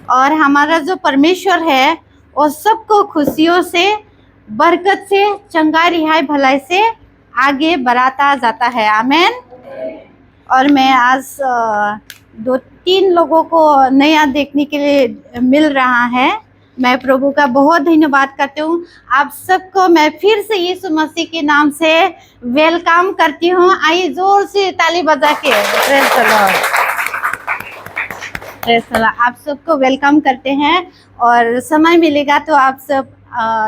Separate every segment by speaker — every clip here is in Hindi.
Speaker 1: और हमारा जो परमेश्वर है वो सबको खुशियों से, बरकत से, चंगाई रिहाई भलाई से आगे बढ़ाता जाता है। आमेन। और मैं आज 2-3 लोगों को नया देखने के लिए मिल रहा है। मैं प्रभु का बहुत धन्यवाद करती हूँ। आप सबको मैं फिर से यीशु मसीह के नाम से वेलकम करती हूँ। आइए जोर से ताली बजा के praise the Lord, praise the Lord. आप सबको वेलकम करते हैं और समय मिलेगा तो आप सब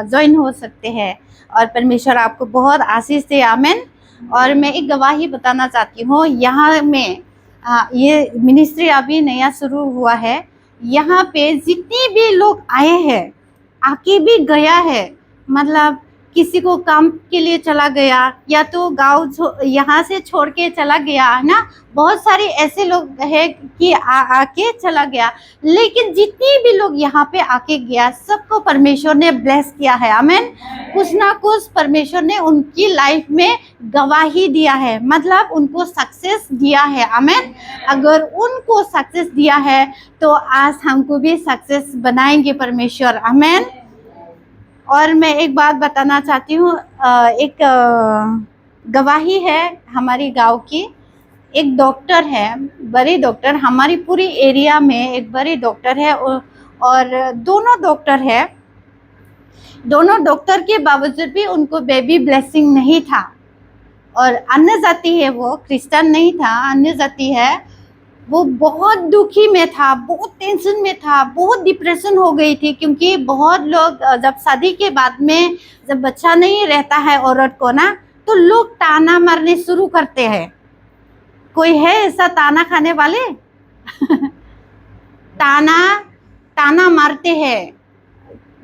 Speaker 1: ज्वाइन हो सकते हैं और परमेश्वर आपको बहुत आशीष दे। आमेन। और मैं एक गवाही बताना चाहती हूँ। यहाँ में ये मिनिस्ट्री अभी नया शुरू हुआ है। यहाँ पे जितने भी लोग आए हैं, आके भी गया है, मतलब किसी को काम के लिए चला गया या तो गांव यहाँ से छोड़ के चला गया है ना। बहुत सारे ऐसे लोग हैं कि आके चला गया, लेकिन जितने भी लोग यहाँ पे आके गया सबको परमेश्वर ने ब्लेस किया है। आमेन। कुछ ना कुछ परमेश्वर ने उनकी लाइफ में गवाही दिया है, मतलब उनको सक्सेस दिया है। आमेन। अगर उनको सक्सेस दिया है तो आज हमको भी सक्सेस बनाएंगे परमेश्वर। आमेन। और मैं एक बात बताना चाहती हूँ। एक गवाही है हमारी गांव की। एक डॉक्टर है, बड़ी डॉक्टर, हमारी पूरी एरिया में एक बड़ी डॉक्टर है और दोनों डॉक्टर है। दोनों डॉक्टर के बावजूद भी उनको बेबी ब्लेसिंग नहीं था। और अन्य जाति है, वो क्रिश्चियन नहीं था, अन्य जाति है। वो बहुत दुखी में था, बहुत टेंशन में था, बहुत डिप्रेशन हो गई थी। क्योंकि बहुत लोग जब शादी के बाद में जब बच्चा नहीं रहता है औरत को ना, तो लोग ताना मारने शुरू करते हैं। कोई है ऐसा ताना खाने वाले? ताना मारते हैं,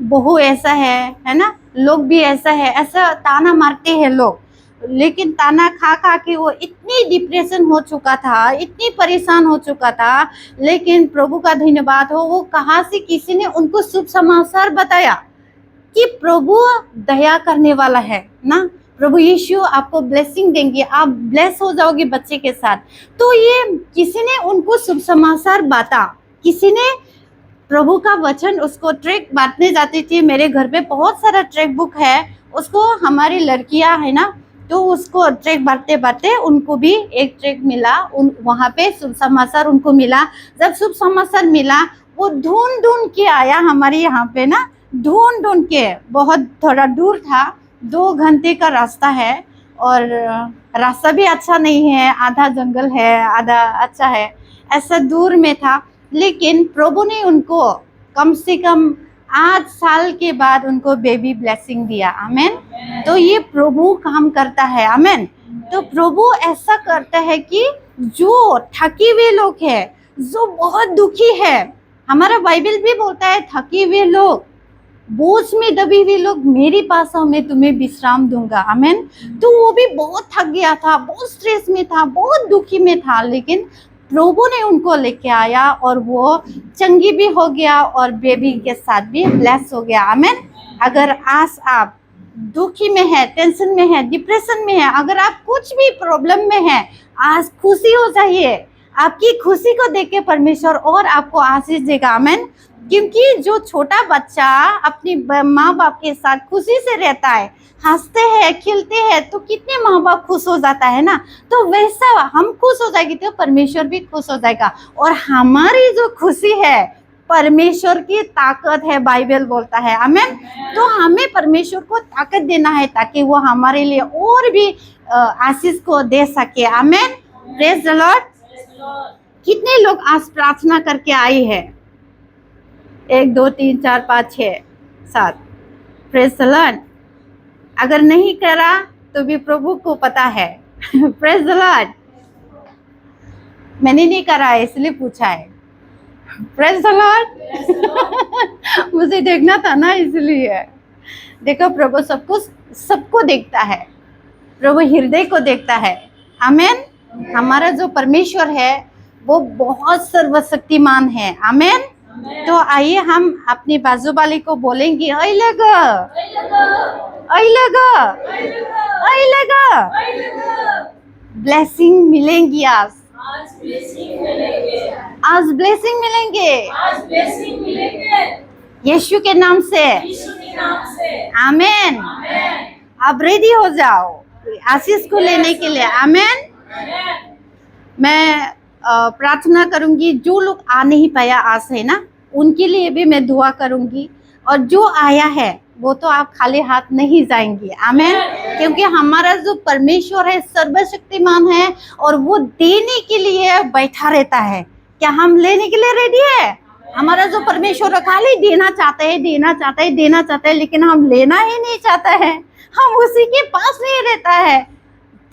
Speaker 1: बहू ऐसा है ना, लोग भी ऐसा है, ऐसा ताना मारते हैं लोग। लेकिन ताना खा खा के वो इतनी डिप्रेशन हो चुका था, इतनी परेशान हो चुका था। लेकिन प्रभु का धन्यवाद हो, वो कहाँ से किसी ने उनको शुभ समाचार बताया कि प्रभु दया करने वाला है ना, प्रभु यीशु आपको ब्लेसिंग देंगे, आप ब्लेस हो जाओगे बच्चे के साथ। तो ये किसी ने उनको शुभ समाचार बांटा, किसी ने प्रभु का वचन उसको ट्रैक बांटने जाती थी। मेरे घर पे बहुत सारा ट्रैक बुक है, उसको हमारी लड़कियां है ना, तो उसको ट्रैक बांटते बांटते उनको भी एक ट्रैक मिला। वहाँ पे शुभ समाचार उनको मिला। जब शुभ समाचार मिला, वो ढूंढ ढूंढ के आया हमारे यहाँ पे ना, ढूंढ ढूंढ के। बहुत थोड़ा दूर था, 2 घंटे का रास्ता है और रास्ता भी अच्छा नहीं है, आधा जंगल है आधा अच्छा है, ऐसा दूर में था। लेकिन प्रभु ने उनको कम से कम 8 साल के बाद उनको बेबी ब्लेसिंग दिया। आमेन। तो ये प्रभु काम करता है। आमेन। तो प्रभु ऐसा करता है कि जो थके हुए लोग हैं, जो बहुत दुखी है, हमारा बाइबल भी बोलता है थके हुए लोग, बोझ में दबे हुए लोग मेरे पास आओ, मैं तुम्हें विश्राम दूंगा। आमेन। तो वो भी बहुत थक गया था, बहुत स्ट्रेस में था, बहुत दुखी में था, लेकिन प्रभु ने उनको लेके आया और वो चंगी भी हो गया और बेबी के साथ भी ब्लेस हो गया। आमेन। अगर आज आप दुखी में है, टेंशन में है, डिप्रेशन में है, अगर आप कुछ भी प्रॉब्लम में है, आज खुशी हो जाइए। आपकी खुशी को देख के परमेश्वर और आपको आशीष देगा। आमेन। क्योंकि जो छोटा बच्चा अपनी माँ बाप के साथ खुशी से रहता है, हंसते हैं, खिलते हैं, तो कितने माँ बाप खुश हो जाता है ना। तो वैसा हम खुश हो जाएगी तो परमेश्वर भी खुश हो जाएगा। और हमारी जो खुशी है परमेश्वर की ताकत है, बाइबल बोलता है। आमेन। तो हमें परमेश्वर को ताकत देना है ताकि वो हमारे लिए और भी आशीष को दे सके। आमेन। Praise the Lord. कितने लोग आज प्रार्थना करके आए हैं? 1 2 3 4 5 6 7। Praise the Lord. अगर नहीं करा तो भी प्रभु को पता है। Praise the Lord. मैंने नहीं करा है इसलिए पूछा है। Praise the Lord. मुझे देखना था ना इसलिए। देखो प्रभु सबको देखता है, प्रभु हृदय को देखता है। आमेन। हमारा जो परमेश्वर है वो बहुत सर्वशक्तिमान है। आमेन। तो आइए हम अपनी बाजू वाले को बोलेंगे, ऐ लगा, ऐ लगा, ऐ लगा, ब्लेसिंग मिलेंगी आज।
Speaker 2: आज ब्लेसिंग मिलेंगे,
Speaker 1: आज ब्लेसिंग मिलेंगे
Speaker 2: आज ब्लेसिंग मिलेंगे
Speaker 1: यीशु के नाम से।
Speaker 2: यीशु के नाम से।
Speaker 1: आमेन।
Speaker 2: आमेन,
Speaker 1: आप रेडी हो जाओ आशीष को लेने के लिए। आमेन।
Speaker 2: आमेन।
Speaker 1: मैं प्रार्थना करूंगी, जो लोग आ नहीं पाया आज है ना, उनके लिए भी मैं दुआ करूंगी, और जो आया है वो तो आप खाली हाथ नहीं जाएंगे। आमेन। क्योंकि हमारा जो परमेश्वर है सर्वशक्तिमान है, और वो देने के लिए बैठा रहता है। क्या हम लेने के लिए रेडी है? हमारा जो परमेश्वर है खाली देना चाहते हैं, देना चाहते हैं, देना चाहते हैं, लेकिन हम लेना ही नहीं चाहता है। हम उसी के पास नहीं रहता है।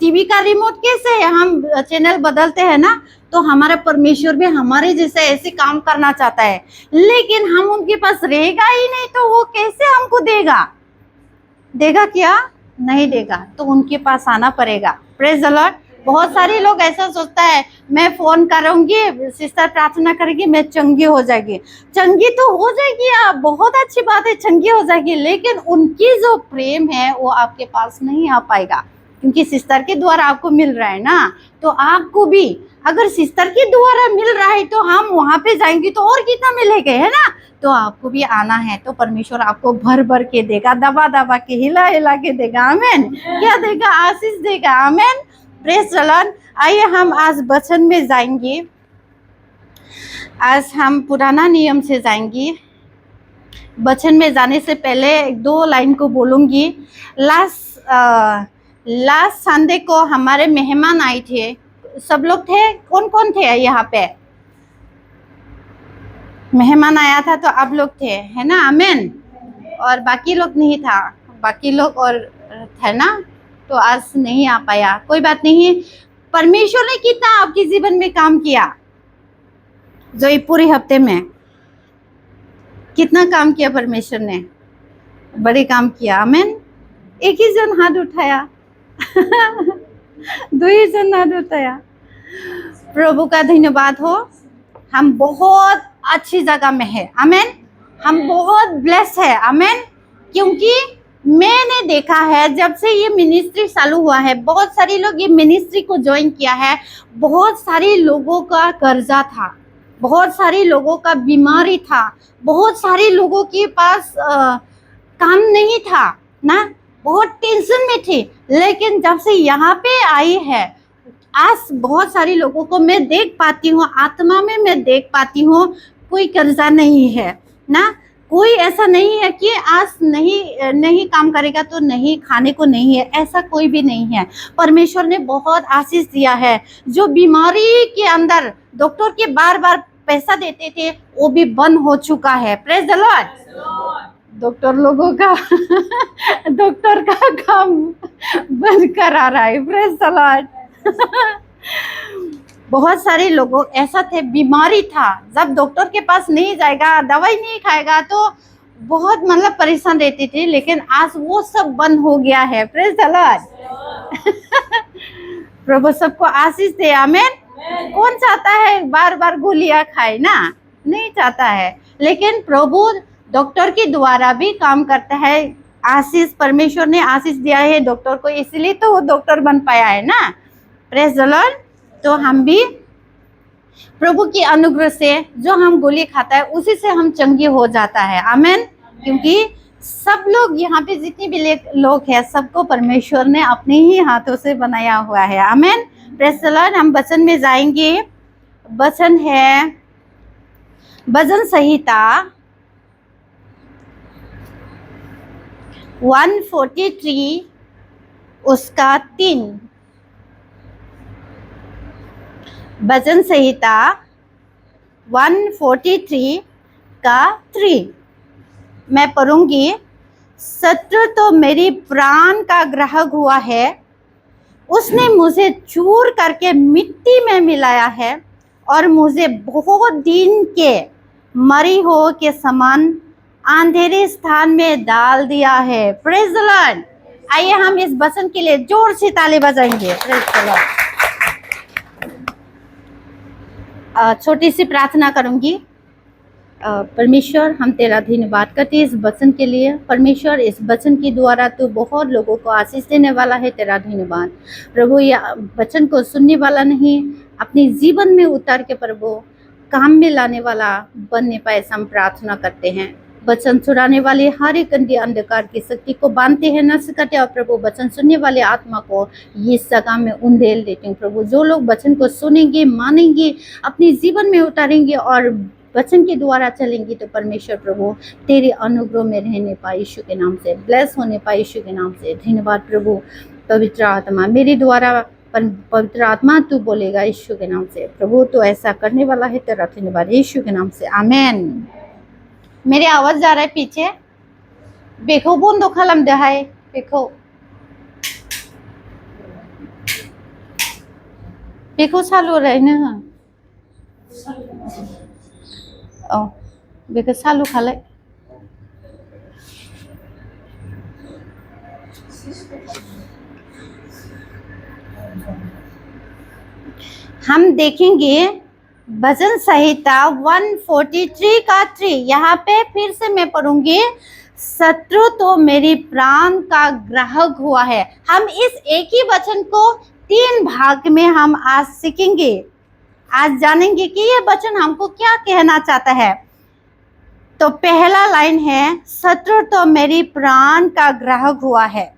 Speaker 1: टीवी का रिमोट कैसे है, हम चैनल बदलते हैं ना, तो हमारा परमेश्वर भी हमारे जैसे ऐसे काम करना चाहता है, लेकिन हम उनके पास रहेगा ही नहीं, तो वो कैसे हमको देगा? देगा क्या? नहीं देगा। तो उनके पास आना पड़ेगा। Praise the Lord. बहुत सारे लोग ऐसा सोचता है, मैं फोन करूंगी, सिस्टर प्रार्थना करेगी, मैं चंगी हो जाएगी। चंगी तो हो जाएगी आप, बहुत अच्छी बात है, चंगी हो जाएगी, लेकिन उनकी जो प्रेम है वो आपके पास नहीं आ पाएगा, क्योंकि सिस्टर के द्वारा आपको मिल रहा है ना। तो आपको भी अगर सिस्टर के द्वारा मिल रहा है तो हम वहां पे जाएंगे तो और कितना मिलेगा, है ना। तो आपको भी आना है, तो परमेश्वर आपको भर भर के देगा, दबा दबा के, हिला हिला के देगा। आमेन। क्या देगा? आशीष देगा। आमेन। Praise the Lord. आइए हम आज वचन में जाएंगे। आज हम पुराना नियम से जाएंगे। वचन में जाने से पहले 2 लाइन को बोलूंगी। लास्ट संडे को हमारे मेहमान आए थे। सब लोग थे? कौन कौन थे यहाँ पे? मेहमान आया था तो आप लोग थे, है ना। आमेन। और बाकी लोग नहीं था, बाकी लोग और थे ना, तो आज नहीं आ पाया। कोई बात नहीं। परमेश्वर ने कितना आपके जीवन में काम किया, जो ये पूरे हफ्ते में कितना काम किया परमेश्वर ने? बड़े काम किया। आमेन। एक ही जन हाथ उठाया 2 ही जन हाथ उठाया। प्रभु का धन्यवाद हो। हम बहुत अच्छी जगह में है। आमेन। हम बहुत ब्लेस है। आमेन। क्योंकि मैंने देखा है जब से ये मिनिस्ट्री चालू हुआ है, बहुत सारे लोग ये मिनिस्ट्री को ज्वाइन किया है, बहुत सारे लोगों का कर्जा था, बहुत सारे लोगों का बीमारी था, बहुत सारे लोगों के पास काम नहीं था ना, बहुत टेंशन में थे। लेकिन जब से यहाँ पे आई है, आज बहुत सारे लोगों को मैं देख पाती हूँ, आत्मा में मैं देख पाती हूँ, कोई कर्जा नहीं है ना। कोई ऐसा नहीं है कि आज नहीं काम करेगा तो नहीं, खाने को नहीं है, ऐसा कोई भी नहीं है। परमेश्वर ने बहुत आशीष दिया है। जो बीमारी के अंदर डॉक्टर के बार बार पैसा देते थे, वो भी बंद हो चुका है। Praise the Lord. डॉक्टर लोगों का डॉक्टर का काम बंद करा रहा है। Praise the Lord. बहुत सारे लोगों ऐसा थे, बीमारी था, जब डॉक्टर के पास नहीं जाएगा, दवाई नहीं खाएगा तो बहुत मतलब परेशान रहते थे, लेकिन आज वो सब बंद हो गया है। Praise the Lord. प्रभु सबको आशीष दे। आमेन। कौन चाहता है बार बार गोलियां खाए ना? नहीं चाहता है, लेकिन प्रभु डॉक्टर के द्वारा भी काम करता है। आशीष, परमेश्वर ने आशीष दिया है डॉक्टर को, इसलिए तो वो डॉक्टर बन पाया है ना। Praise the Lord. तो हम भी प्रभु की अनुग्रह से जो हम गोली खाता है उसी से हम चंगे हो जाता है। आमेन। क्योंकि सब लोग यहाँ पे जितने भी लोग हैं, सबको परमेश्वर ने अपने ही हाथों से बनाया हुआ है। आमेन। Praise the Lord. हम वचन में जाएंगे। वचन है भजन संहिता 143 उसका 3। भजन संहिता 143 का 3 मैं पढ़ूंगी। शत्रु तो मेरी प्राण का ग्राहक हुआ है, उसने मुझे चूर करके मिट्टी में मिलाया है और मुझे बहुत दिन के मरी हो के समान अंधेरे स्थान में डाल दिया है। Praise the Lord. आइए हम इस वचन के लिए जोर से ताली बजाएंगे। Praise the Lord. छोटी सी प्रार्थना करूंगी। परमेश्वर, हम तेरा धन्यवाद करते हैं इस वचन के लिए। परमेश्वर, इस वचन के द्वारा तो बहुत लोगों को आशीष देने वाला है। तेरा धन्यवाद प्रभु। यह वचन को सुनने वाला नहीं, अपने जीवन में उतार के प्रभु काम में लाने वाला बनने पाए, ऐसा हम प्रार्थना करते हैं। वचन चुराने वाले हर एक अंधकार की शक्ति को बांधते हैं, नष्ट करते हैं। और प्रभु वचन सुनने वाले आत्मा को ये सगा में उंडेल देते हैं। प्रभु जो लोग वचन को सुनेंगे, मानेंगे, अपने जीवन में उतारेंगे और वचन के द्वारा चलेंगे, तो परमेश्वर प्रभु तेरे अनुग्रह में रहने पाए यीशु के नाम से, ब्लेस होने पाए यीशु के नाम से। धन्यवाद प्रभु। पवित्र आत्मा मेरे द्वारा, पवित्र आत्मा तू बोलेगा यीशु के नाम से। प्रभु तो ऐसा करने वाला है, तेरा धन्यवाद यीशु के नाम से, आमेन। मेरी आवाज जा रहा है पीछे? बेखौ बंद खालामदोहाय बेखौ सालु रायनो हो। औ बेखौ सालु खालाय। हम देखेंगे भजन संहिता 143 का 3। यहाँ पे फिर से मैं पढ़ूंगी। शत्रु तो मेरी प्राण का ग्राहक हुआ है। हम इस एक ही वचन को 3 भाग में हम आज सीखेंगे। आज जानेंगे कि ये वचन हमको क्या कहना चाहता है। तो पहला लाइन है, शत्रु तो मेरी प्राण का ग्राहक हुआ है।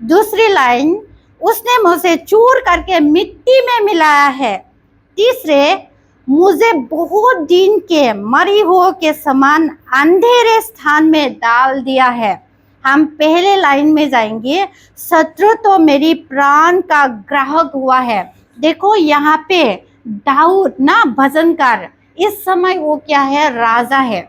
Speaker 1: दूसरी लाइन, उसने मुझे चूर करके मिट्टी में मिलाया है। तीसरे, मुझे बहुत दिन के मरी हुए के समान अंधेरे स्थान में डाल दिया है। हम पहले लाइन में जाएंगे। शत्रु तो मेरी प्राण का ग्राहक हुआ है। देखो यहाँ पे दाऊद ना भजनकार, इस समय वो क्या है? राजा है।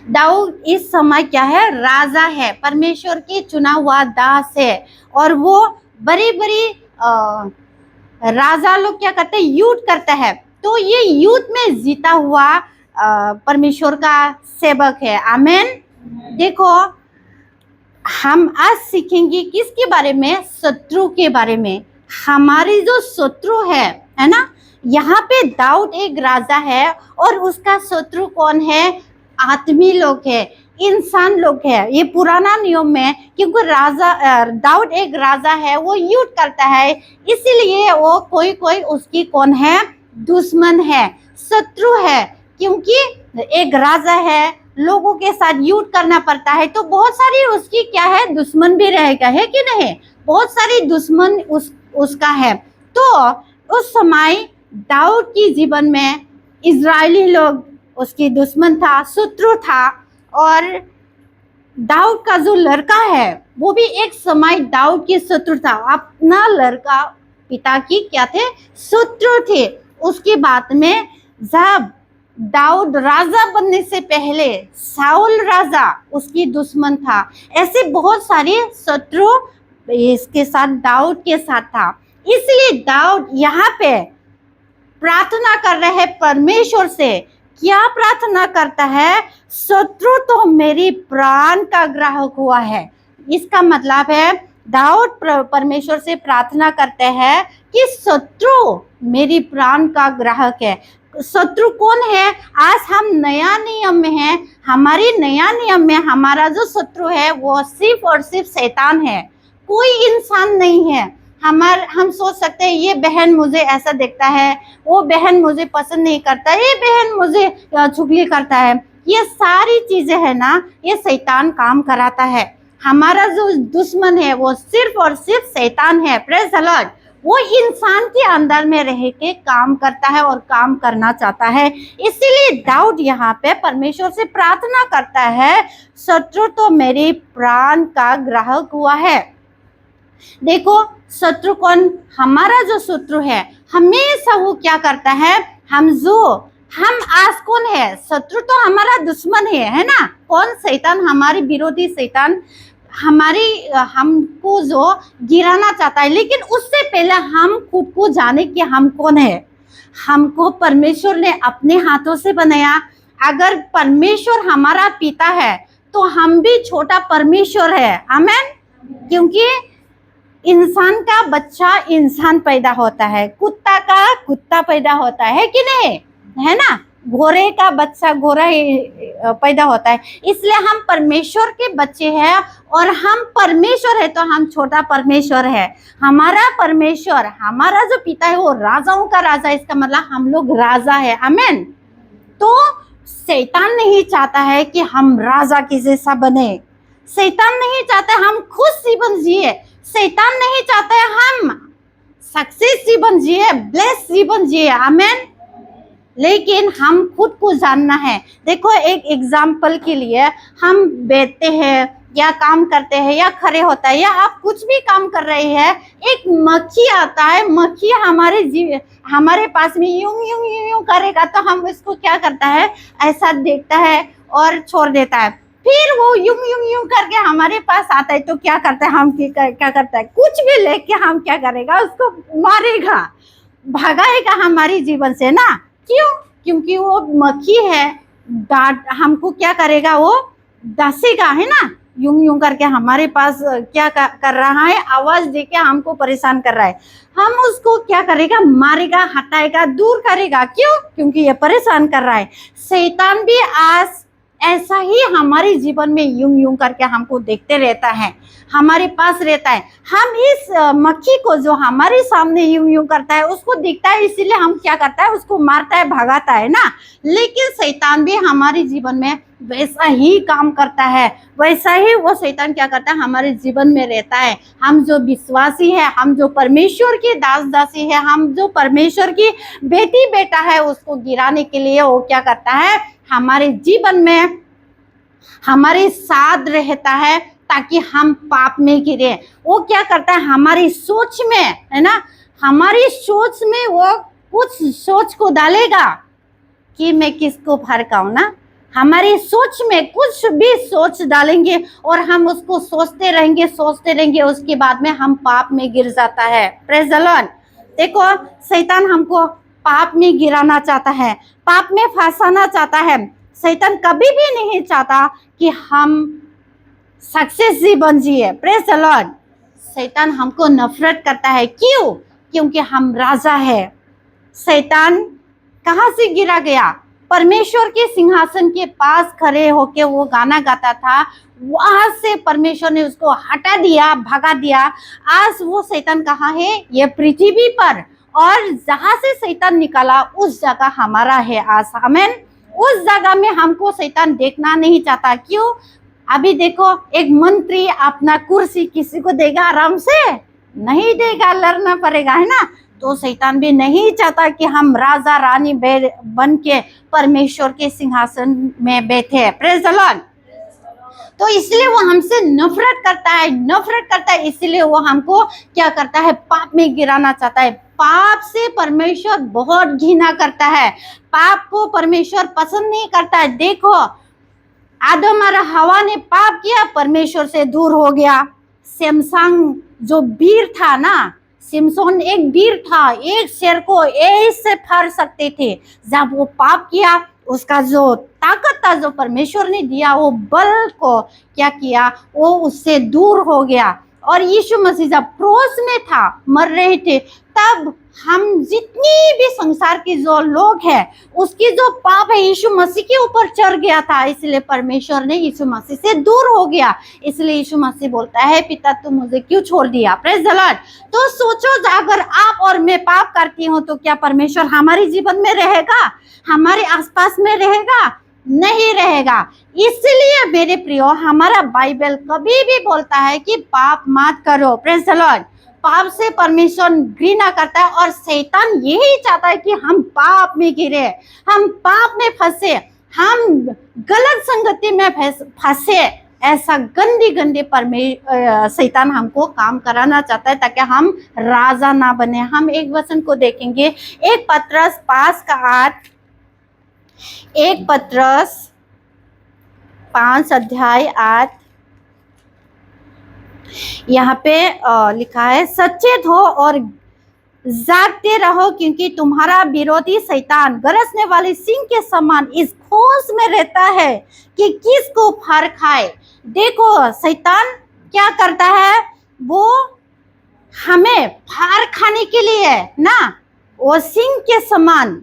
Speaker 1: दाऊद इस समय क्या है? राजा है, परमेश्वर की चुना हुआ दास है। और वो बड़ी बड़ी राजा लोग क्या करते हैं? युद्ध करता है। तो ये युद्ध में जीता हुआ परमेश्वर का सेवक है, आमेन। देखो हम आज सीखेंगे किसके बारे में? शत्रु के बारे में। हमारी जो शत्रु है ना, यहाँ पे दाऊद एक राजा है और उसका शत्रु कौन है? आदमी लोग है, इंसान लोग है। ये पुराना नियम में, क्योंकि राजा दाऊद एक राजा है, वो युद्ध करता है, इसीलिए वो कोई कोई उसकी कौन है? दुश्मन है, शत्रु है। क्योंकि एक राजा है, लोगों के साथ युद्ध करना पड़ता है, तो बहुत सारी उसकी क्या है? दुश्मन भी रहेगा, है कि नहीं? बहुत सारी दुश्मन उसका है। तो उस समय दाऊद की जीवन में इजरायली लोग उसकी दुश्मन था, शत्रु था। और दाऊद का जो लड़का है वो भी एक समय दाऊद की शत्रु था। अपना लड़का पिता की क्या थे? शत्रु थे। उसके बाद में जब दाऊद राजा बनने से पहले शाऊल राजा उसकी दुश्मन था। ऐसे बहुत सारे शत्रु इसके साथ, दाऊद के साथ था। इसलिए दाऊद यहाँ पे प्रार्थना कर रहे हैं परमेश्वर से। क्या प्रार्थना करता है? शत्रु तो मेरी प्राण का ग्राहक हुआ है। इसका मतलब है दाऊद परमेश्वर से प्रार्थना करते हैं कि शत्रु मेरी प्राण का ग्राहक है। शत्रु कौन है? आज हम नया नियम में हैं। हमारी नया नियम में हमारा जो शत्रु है वो सिर्फ और सिर्फ शैतान है, कोई इंसान नहीं है। हम सोच सकते हैं ये बहन मुझे ऐसा देखता है, वो बहन मुझे पसंद नहीं करता, ये बहन मुझे चुगली करता है। ये सारी चीजें है ना, ये शैतान काम कराता है। हमारा जो दुश्मन है वो सिर्फ और सिर्फ शैतान है। Praise the Lord. वो इंसान के अंदर में रह के काम करता है और काम करना चाहता है। इसीलिए दाऊद यहाँ पे परमेश्वर से प्रार्थना करता है, शत्रु तो मेरे प्राण का ग्राहक हुआ है। देखो शत्रु कौन? हमारा जो शत्रु है हमेशा वो क्या करता है? हम आज कौन है? शत्रु तो हमारा दुश्मन है ना? कौन? शैतान, हमारी विरोधी शैतान हमको जो गिराना चाहता है। लेकिन उससे पहले हम खुद को जाने कि हम कौन है। हमको परमेश्वर ने अपने हाथों से बनाया। अगर परमेश्वर हमारा पिता है तो हम भी छोटा परमेश्वर है, आमेन। क्योंकि इंसान का बच्चा इंसान पैदा होता है, कुत्ता का कुत्ता पैदा होता है कि नहीं, है ना? घोड़े का बच्चा घोड़ा ही पैदा होता है। इसलिए हम परमेश्वर के बच्चे हैं और हम परमेश्वर है तो हम छोटा परमेश्वर है। हमारा परमेश्वर, हमारा जो पिता है वो राजाओं का राजा, इसका मतलब हम लोग राजा है। आमीन। तो शैतान नहीं चाहता है कि हम राजा के जैसा बने। शैतान नहीं चाहता हम खुश जीवन जिए। शैतान नहीं चाहता है हम सक्सेस जीवन जिए, ब्लेस जीवन जिए। आमीन। लेकिन हम खुद को जानना है। देखो, एक एग्जाम्पल के लिए हम बैठते हैं या काम करते हैं या खड़े होता है या आप कुछ भी काम कर रहे हैं, एक मक्खी आता है, मक्खी हमारे पास में यूं यूं यूं यूं करेगा तो हम इसको क्या करता है, ऐसा देखता है और छोड़ देता है। फिर वो यूं यूं यूं करके हमारे पास आता है तो क्या करता है, हम क्या करता है, कुछ भी लेके हम क्या करेगा, उसको मारेगा, भगाएगा हमारी जीवन से ना। क्यों? क्योंकि वो मक्खी है, डांट हमको क्या करेगा, वो डसेगा, है ना, यूं यूं करके हमारे पास क्या कर रहा है, आवाज देके हमको परेशान कर रहा है। हम उसको क्या करेगा, मारेगा, हटाएगा, दूर करेगा। क्यों? क्योंकि ये परेशान कर रहा है। शैतान भी आज ऐसा ही हमारे जीवन में यूं यूं करके हमको देखते रहता है, हमारे पास रहता है। हम इस मक्खी को जो हमारे सामने यूं यूं करता है उसको दिखता है, इसीलिए हम क्या करता है, उसको मारता है, भगाता है ना। लेकिन शैतान भी हमारे जीवन में वैसा ही काम करता है, वैसा ही वो शैतान क्या करता है, हमारे जीवन में रहता है। हम जो विश्वासी है, हम जो परमेश्वर की दास दासी है, हम जो परमेश्वर की बेटी बेटा है, उसको गिराने के लिए वो क्या करता है, हमारे जीवन में हमारे साथ रहता है ताकि हम पाप में गिरे। वो क्या करता है, हमारी सोच में, है ना, हमारी सोच में वो कुछ सोच को डालेगा कि मैं किसको भड़काऊं ना। हमारी सोच में कुछ भी सोच डालेंगे और हम उसको सोचते रहेंगे, उसके बाद में हम पाप में गिर जाता है। Praise the Lord. देखो, शैतान हमको पाप में गिराना चाहता है, पाप में फंसाना चाहता है। शैतान कभी भी नहीं चाहता कि हम सक्सेस जीवन जिए। Praise the Lord. शैतान हमको नफरत करता है। क्यों? क्योंकि हम राजा है। शैतान कहाँ से गिरा गया? परमेश्वर के सिंहासन के पास खड़े होके वो गाना गाता था, वहां से परमेश्वर ने उसको हटा दिया, भगा दिया। आज वो शैतान कहाँ है? ये पृथ्वी पर। और जहां से शैतान निकाला उस जगह हमारा है आज। आमीन। उस जगह में हमको शैतान देखना नहीं चाहता। क्यों? अभी देखो, एक मंत्री अपना कुर्सी किसी को देगा आराम से? नहीं देगा, लड़ना पड़ेगा, है ना। तो शैतान भी नहीं चाहता कि हम राजा रानी बन के परमेश्वर के सिंहासन में बैठे। Praise the Lord. तो इसलिए वो हमसे नफरत करता है, इसलिए वो हमको क्या करता है, पाप में गिराना चाहता है। पाप से परमेश्वर बहुत घृणा करता है, पाप को परमेश्वर पसंद नहीं करता है। देखो, आदम और हवा ने पाप किया, परमेश्वर से दूर हो गया। सैमसंग जो वीर था ना, सिमसोन एक वीर था, एक शेर को ऐसे फाड़ सकते थे। जब वो पाप किया, उसका जो ताकत था जो परमेश्वर ने दिया, वो बल को क्या किया, वो उससे दूर हो गया। और यीशु मसीह जब क्रूस में था, मर रहे थे, तब हम जितनी भी संसार के जो लोग हैं, उसकी जो पाप है यीशु मसीह के ऊपर चढ़ गया था। इसलिए परमेश्वर ने यीशु मसीह से दूर हो गया। इसलिए यीशु मसीह बोलता है, पिता तू मुझे क्यों छोड़ दिया? Praise the Lord. तो सोचो, अगर आप और मैं पाप करती हूँ तो क्या परमेश्वर हमारे जीवन में रहेगा, हमारे आसपास में रहेगा? नहीं रहेगा। इसलिए मेरे प्रियो, हमारा बाइबल कभी भी बोलता है कि पाप मत करो। Praise the Lord. पाप से परमेश्वर घृणा करता है और शैतान यही चाहता है कि हम पाप में गिरे, हम पाप में फंसे, हम गलत संगति में फंसे। ऐसा गंदी शैतान हमको काम कराना चाहता है ताकि हम राजा ना बने। हम एक वचन को देखेंगे, 1 पत्रस 5:8, 1 पत्रस 5:8। यहाँ पे लिखा है, सचेत हो और जागते रहो, क्योंकि तुम्हारा विरोधी शैतान गरजने वाले सिंह के समान इस खोज में रहता है कि किसको फाड़ खाए। देखो, शैतान क्या करता है, वो हमें फाड़ खाने के लिए ना, वो सिंह के समान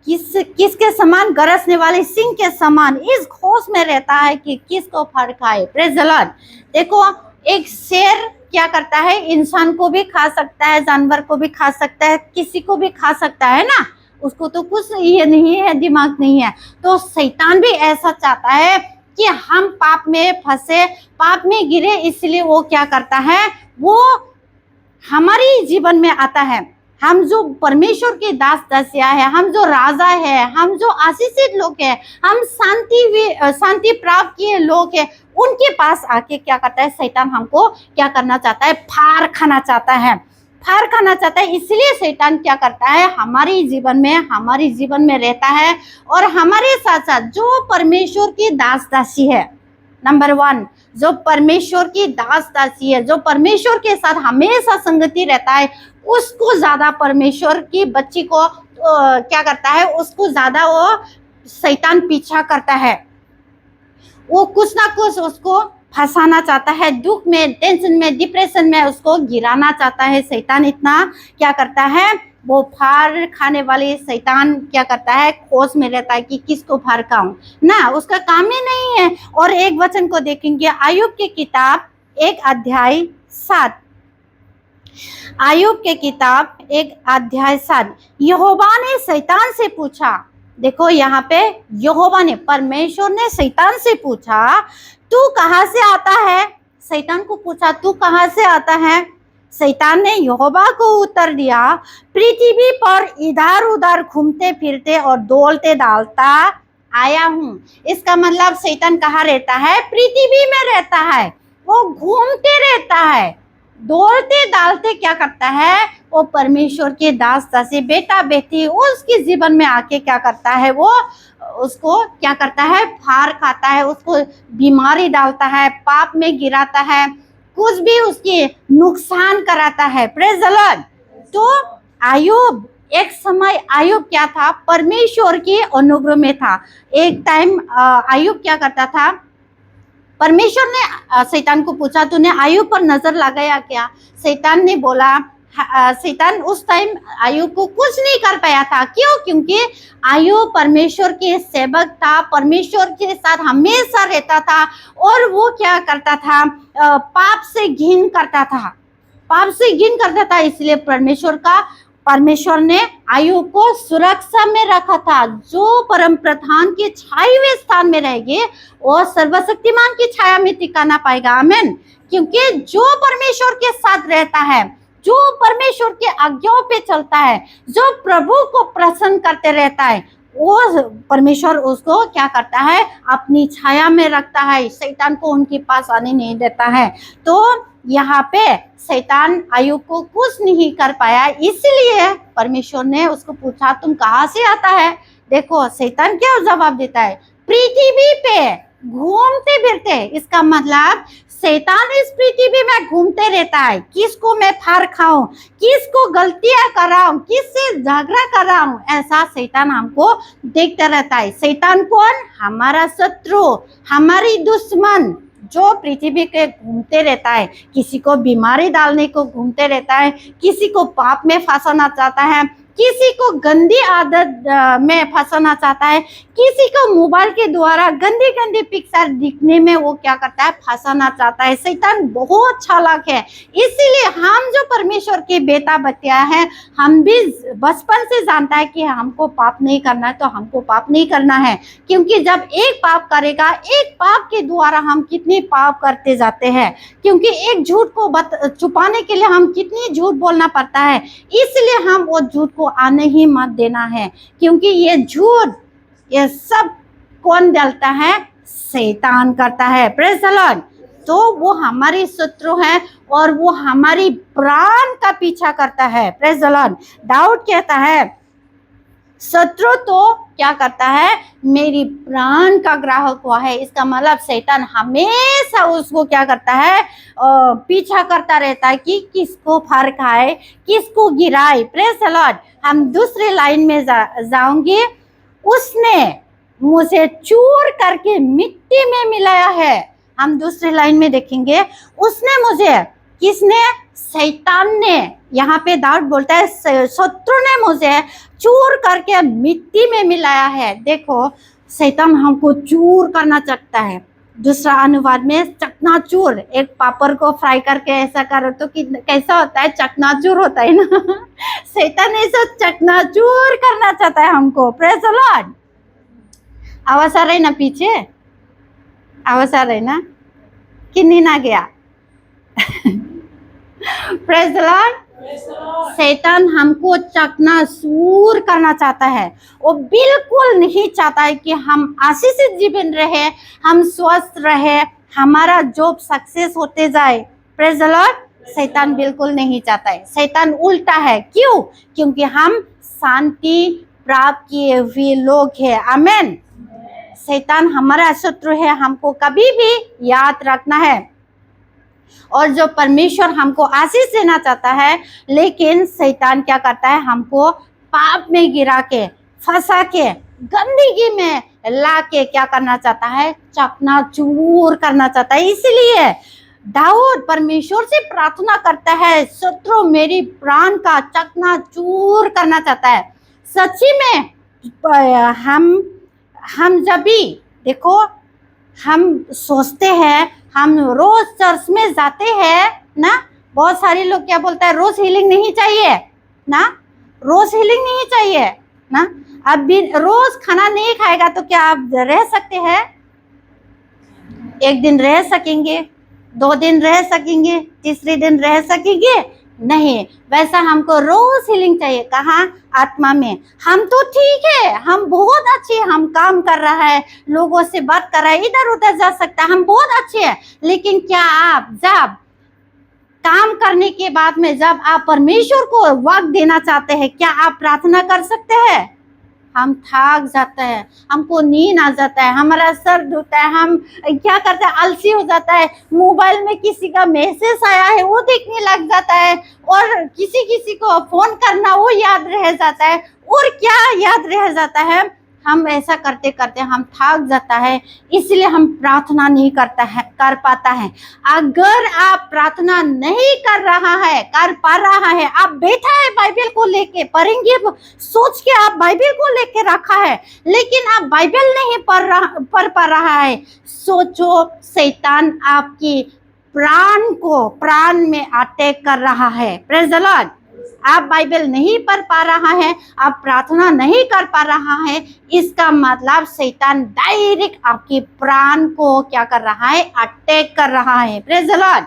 Speaker 1: किसके समान, गरजने वाले सिंह के समान इस खोज में रहता है कि किसको फर खाए। Praise the Lord. देखो, एक शेर क्या करता है, इंसान को भी खा सकता है, जानवर को भी खा सकता है, किसी को भी खा सकता है ना, उसको तो कुछ ये नहीं है, दिमाग नहीं है। तो शैतान भी ऐसा चाहता है कि हम पाप में फंसे, पाप में गिरे, इसलिए वो क्या करता है, वो हमारी जीवन में आता है। हम जो परमेश्वर के दास दासियां है, हम जो राजा है, हम जो आशीषित लोग हैं, हम शांति प्राप्त किए लोग हैं, उनके पास आके क्या करता है, शैतान हमको क्या करना चाहता है, फाड़ खाना चाहता है, फाड़ खाना चाहता है। इसलिए शैतान क्या करता है, हमारे जीवन में रहता है, और हमारे साथ साथ जो परमेश्वर की दास दासी है, नंबर 1, जो परमेश्वर की दास दासी है, जो परमेश्वर के साथ हमेशा संगति रहता है, उसको ज्यादा परमेश्वर की बच्ची को क्या करता है, उसको ज्यादा वो शैतान पीछा करता है। वो कुछ ना कुछ उसको फंसाना चाहता है, दुख में, टेंशन में, डिप्रेशन में उसको गिराना चाहता है। शैतान इतना क्या करता है, वो फाड़ खाने वाले शैतान क्या करता है, खोज में रहता है कि किसको फाड़ खाऊं ना, उसका काम ही नहीं है। और एक वचन को देखेंगे, आयुब की किताब 1 अध्याय 7, आयुब के किताब 1 अध्याय 7। यहोवा ने शैतान से पूछा, देखो यहाँ पे यहोवा ने, परमेश्वर ने शैतान से पूछा, तू कहाँ से आता है। शैतान को पूछा, तू कहाँ से आता है। शैतान ने यहोवा को उत्तर दिया, पृथ्वी पर इधर उधर घूमते फिरते और दौलते डालता आया हूँ। इसका मतलब शैतान कहाँ रहता है, पृथ्वी में रहता है, वो घूमते रहता है, दौड़ते डालते क्या करता है, वो परमेश्वर के दास दासी, बेटा बेटी, उसके जीवन में आके क्या करता है, वो उसको क्या करता है, फाड़ खाता है, उसको बीमारी डालता है, पाप में गिराता है, कुछ भी उसकी नुकसान कराता है। Praise the Lord. तो आयुब, एक समय आयुब क्या था, परमेश्वर के अनुग्रह में था। एक टाइम आयुब क्या करता था, परमेश्वर ने शैतान को पूछा, तूने आयुब पर नजर लगाया क्या। शैतान ने बोला, शैतान उस टाइम आयुब को कुछ नहीं कर पाया था। क्यों? क्योंकि आयुब परमेश्वर के सेवक था, परमेश्वर के साथ हमेशा रहता था, और वो क्या करता था, पाप से घिन करता था, पाप से घिन करता था। इसलिए परमेश्वर ने आयुब को सुरक्षा में रखा था। जो परम प्रधान के छाए हुए स्थान में रहेंगे, वो सर्वशक्तिमान की छाया में ठिकाना पाएगा। आमीन। क्योंकि जो परमेश्वर के साथ रहता है, जो परमेश्वर के आज्ञाओं पे चलता है, जो प्रभु को प्रसन्न करते रहता है, वो परमेश्वर उसको क्या करता है, अपनी छाया में रखता है, शैतान को उनके पास आने नहीं देता है। तो यहाँ पे शैतान आयुब को कुछ नहीं कर पाया, इसलिए परमेश्वर ने उसको पूछा, तुम कहाँ से आता है। देखो शैतान क्या जवाब देता है, पृथ्वी पे घूमते फिरते। इसका मतलब शैतान इस पृथ्वी में घूमते रहता है, किसको मैं फाड़ खाऊं, किसको गलतियां कराऊं, किससे झगड़ा कराऊं, ऐसा शैतान हमको देखता रहता है। शैतान कौन, हमारा शत्रु, हमारी दुश्मन, जो पृथ्वी के घूमते रहता है, किसी को बीमारी डालने को घूमते रहता है, किसी को पाप में फंसाना चाहता है, किसी को गंदी आदत में फंसाना चाहता है, किसी को मोबाइल के द्वारा गंदी गंदी पिक्चर दिखने में वो क्या करता है, फंसाना चाहता है। शैतान बहुत चालाक है। इसीलिए हम जो परमेश्वर के बेटा बच्चियां हैं, हम भी बचपन से जानता है कि हमको पाप नहीं करना है, तो हमको पाप नहीं करना है। क्योंकि जब एक पाप करेगा, एक पाप के द्वारा हम कितने पाप करते जाते हैं। क्योंकि एक झूठ को छुपाने के लिए हम कितनी झूठ बोलना पड़ता है। इसलिए हम वो झूठ को आने ही मत देना है। क्योंकि ये झूठ, ये सब कौन डालता है, शैतान करता है। Praise the Lord. तो वो हमारी शत्रु है और वो हमारी प्राण का पीछा करता है। Praise the Lord. दाऊद कहता है, शत्रु तो क्या करता है, मेरी प्राण का ग्राहक हुआ है। इसका मतलब शैतान हमेशा उसको क्या करता है, पीछा करता रहता है कि किसको फाड़ खाए, किसको गिराए। Praise the Lord. हम दूसरे लाइन में जाऊंगे, उसने मुझे चूर करके मिट्टी में मिलाया है। हम दूसरी लाइन में देखेंगे, उसने मुझे, किसने, शैतान ने यहाँ पे दाऊद बोलता है शत्रु ने मुझे चूर करके मिट्टी में मिलाया है। देखो, शैतान हमको चूर करना चाहता है। दूसरा अनुवाद में चकनाचूर, एक पापड़ को फ्राई करके ऐसा करो तो कैसा होता है, चकनाचूर होता है ना। शैतान ऐसा चकनाचूर करना चाहता है हमको। Praise the Lord. आवाज आ रही ना पीछे, आवाज आ रही ना कि नींद आ गया? Praise the Lord.
Speaker 2: Praise the Lord.
Speaker 1: शैतान हमको चकनाचूर करना चाहता है। वो बिल्कुल नहीं चाहता है कि हम आशीषित जीवन रहे, हम स्वस्थ रहे, हमारा जॉब सक्सेस होते जाए। Praise the Lord. शैतान बिल्कुल नहीं चाहता है। शैतान उल्टा है। क्यों? क्योंकि हम शांति प्राप्त किए हुए लोग हैं। आमेन। शैतान हमारा शत्रु है, हमको कभी भी याद रखना है। और जो परमेश्वर हमको आशीष देना चाहता है, लेकिन शैतान क्या करता है, हमको पाप में गिरा के, फंसा के, गंदगी में ला के क्या करना चाहता है, चकनाचूर करना चाहता है। इसलिए दाऊद परमेश्वर से प्रार्थना करता है, शत्रु मेरी प्राण का चकनाचूर करना चाहता है। सच्ची में हम जब भी देखो, हम सोचते हैं, हम रोज चर्च में जाते हैं ना, बहुत सारे लोग क्या बोलता है, रोज हीलिंग नहीं चाहिए ना, रोज हीलिंग नहीं चाहिए ना। अब भी रोज खाना नहीं खाएगा तो क्या आप रह सकते हैं? एक दिन रह सकेंगे, 2 दिन रह सकेंगे, तीसरे दिन रह सकेंगे? नहीं। वैसा हमको रोज हीलिंग चाहिए। कहाँ? आत्मा में। हम तो ठीक है, हम बहुत अच्छे, हम काम कर रहा है, लोगों से बात कर रहा है, इधर उधर जा सकता है, हम बहुत अच्छे हैं। लेकिन क्या आप जब काम करने के बाद में जब आप परमेश्वर को वक्त देना चाहते हैं, क्या आप प्रार्थना कर सकते हैं? हम थक जाते हैं, हमको नींद आ जाता है, हमारा सर दुखता है, हम क्या करते हैं, आलसी हो जाता है। मोबाइल में किसी का मैसेज आया है वो देखने लग जाता है, और किसी को फोन करना वो याद रह जाता है, और क्या याद रह जाता है। हम ऐसा करते करते हम थक जाता है, इसलिए हम प्रार्थना नहीं कर पाता है। अगर आप प्रार्थना नहीं कर पा रहा है, आप बैठा है बाइबल को लेके पढ़ेंगे सोच के, आप बाइबल को लेके रखा है, लेकिन आप बाइबल नहीं पढ़ पा रहा है, सोचो शैतान आपकी प्राण में अटैक कर रहा है। Praise the Lord. आप बाइबल नहीं पढ़ पा रहा है, आप प्रार्थना नहीं कर पा रहा है, इसका मतलब शैतान डायरेक्ट आपके प्राण को क्या कर रहा है, अटैक कर रहा है। Praise the Lord.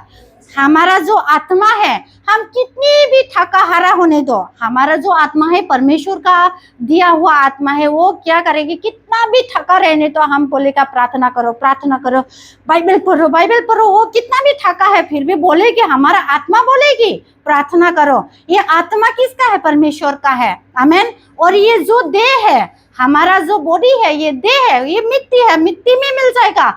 Speaker 1: हमारा जो आत्मा है, हम कितनी भी थका हारा होने दो, हमारा जो आत्मा है परमेश्वर का दिया हुआ आत्मा है, वो क्या करेगी, कितना भी थका रहने तो हम बोलेगा प्रार्थना करो, प्रार्थना करो, बाइबल पढ़ो। वो कितना भी थका है फिर भी बोलेगी, हमारा आत्मा बोलेगी प्रार्थना करो। ये आत्मा किसका है? परमेश्वर का है। आमेन। और ये जो देह है, हमारा जो बॉडी है, ये देह है, ये मिट्टी है, मिट्टी में मिल जाएगा।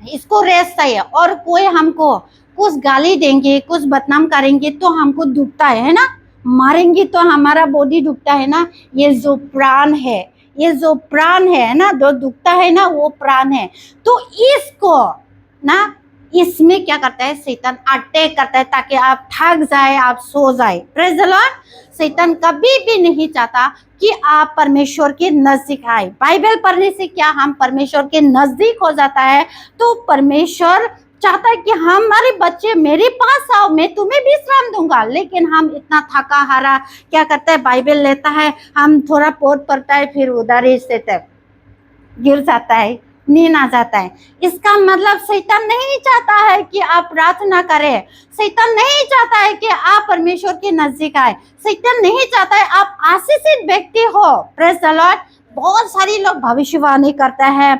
Speaker 1: इसको रेस्ट चाहिए। और कोई हमको कुछ गाली देंगे, कुछ बदनाम करेंगे तो हमको दुखता है ना, मारेंगे तो हमारा बॉडी दुखता है ना। ये जो प्राण है, ये जो प्राण है ना, जो दुखता है ना, वो प्राण है। तो इसको ना, इसमें क्या करता है, शैतान अटैक करता है ताकि आप थक जाए, आप सो जाए। Praise the Lord. शैतान कभी भी नहीं चाहता कि आप परमेश्वर के नजदीक आए। बाइबल पढ़ने से क्या हम परमेश्वर के नजदीक हो जाता है? तो परमेश्वर चाहता है कि हमारे बच्चे मेरे पास आओ, मैं तुम्हें विश्राम दूंगा। लेकिन हम इतना थका हारा क्या करता है, बाइबल लेता है, हम थोड़ा पढ़ता है, फिर उधर ही से गिर जाता है, नींद आ जाता है। इसका मतलब शैतान नहीं चाहता है कि आप प्रार्थना करें, शैतान नहीं चाहता है कि आप परमेश्वर के नजदीक आए, शैतान नहीं चाहता है आप आशीषित व्यक्ति हो। Praise the Lord. बहुत सारी लोग भविष्यवाणी करता है,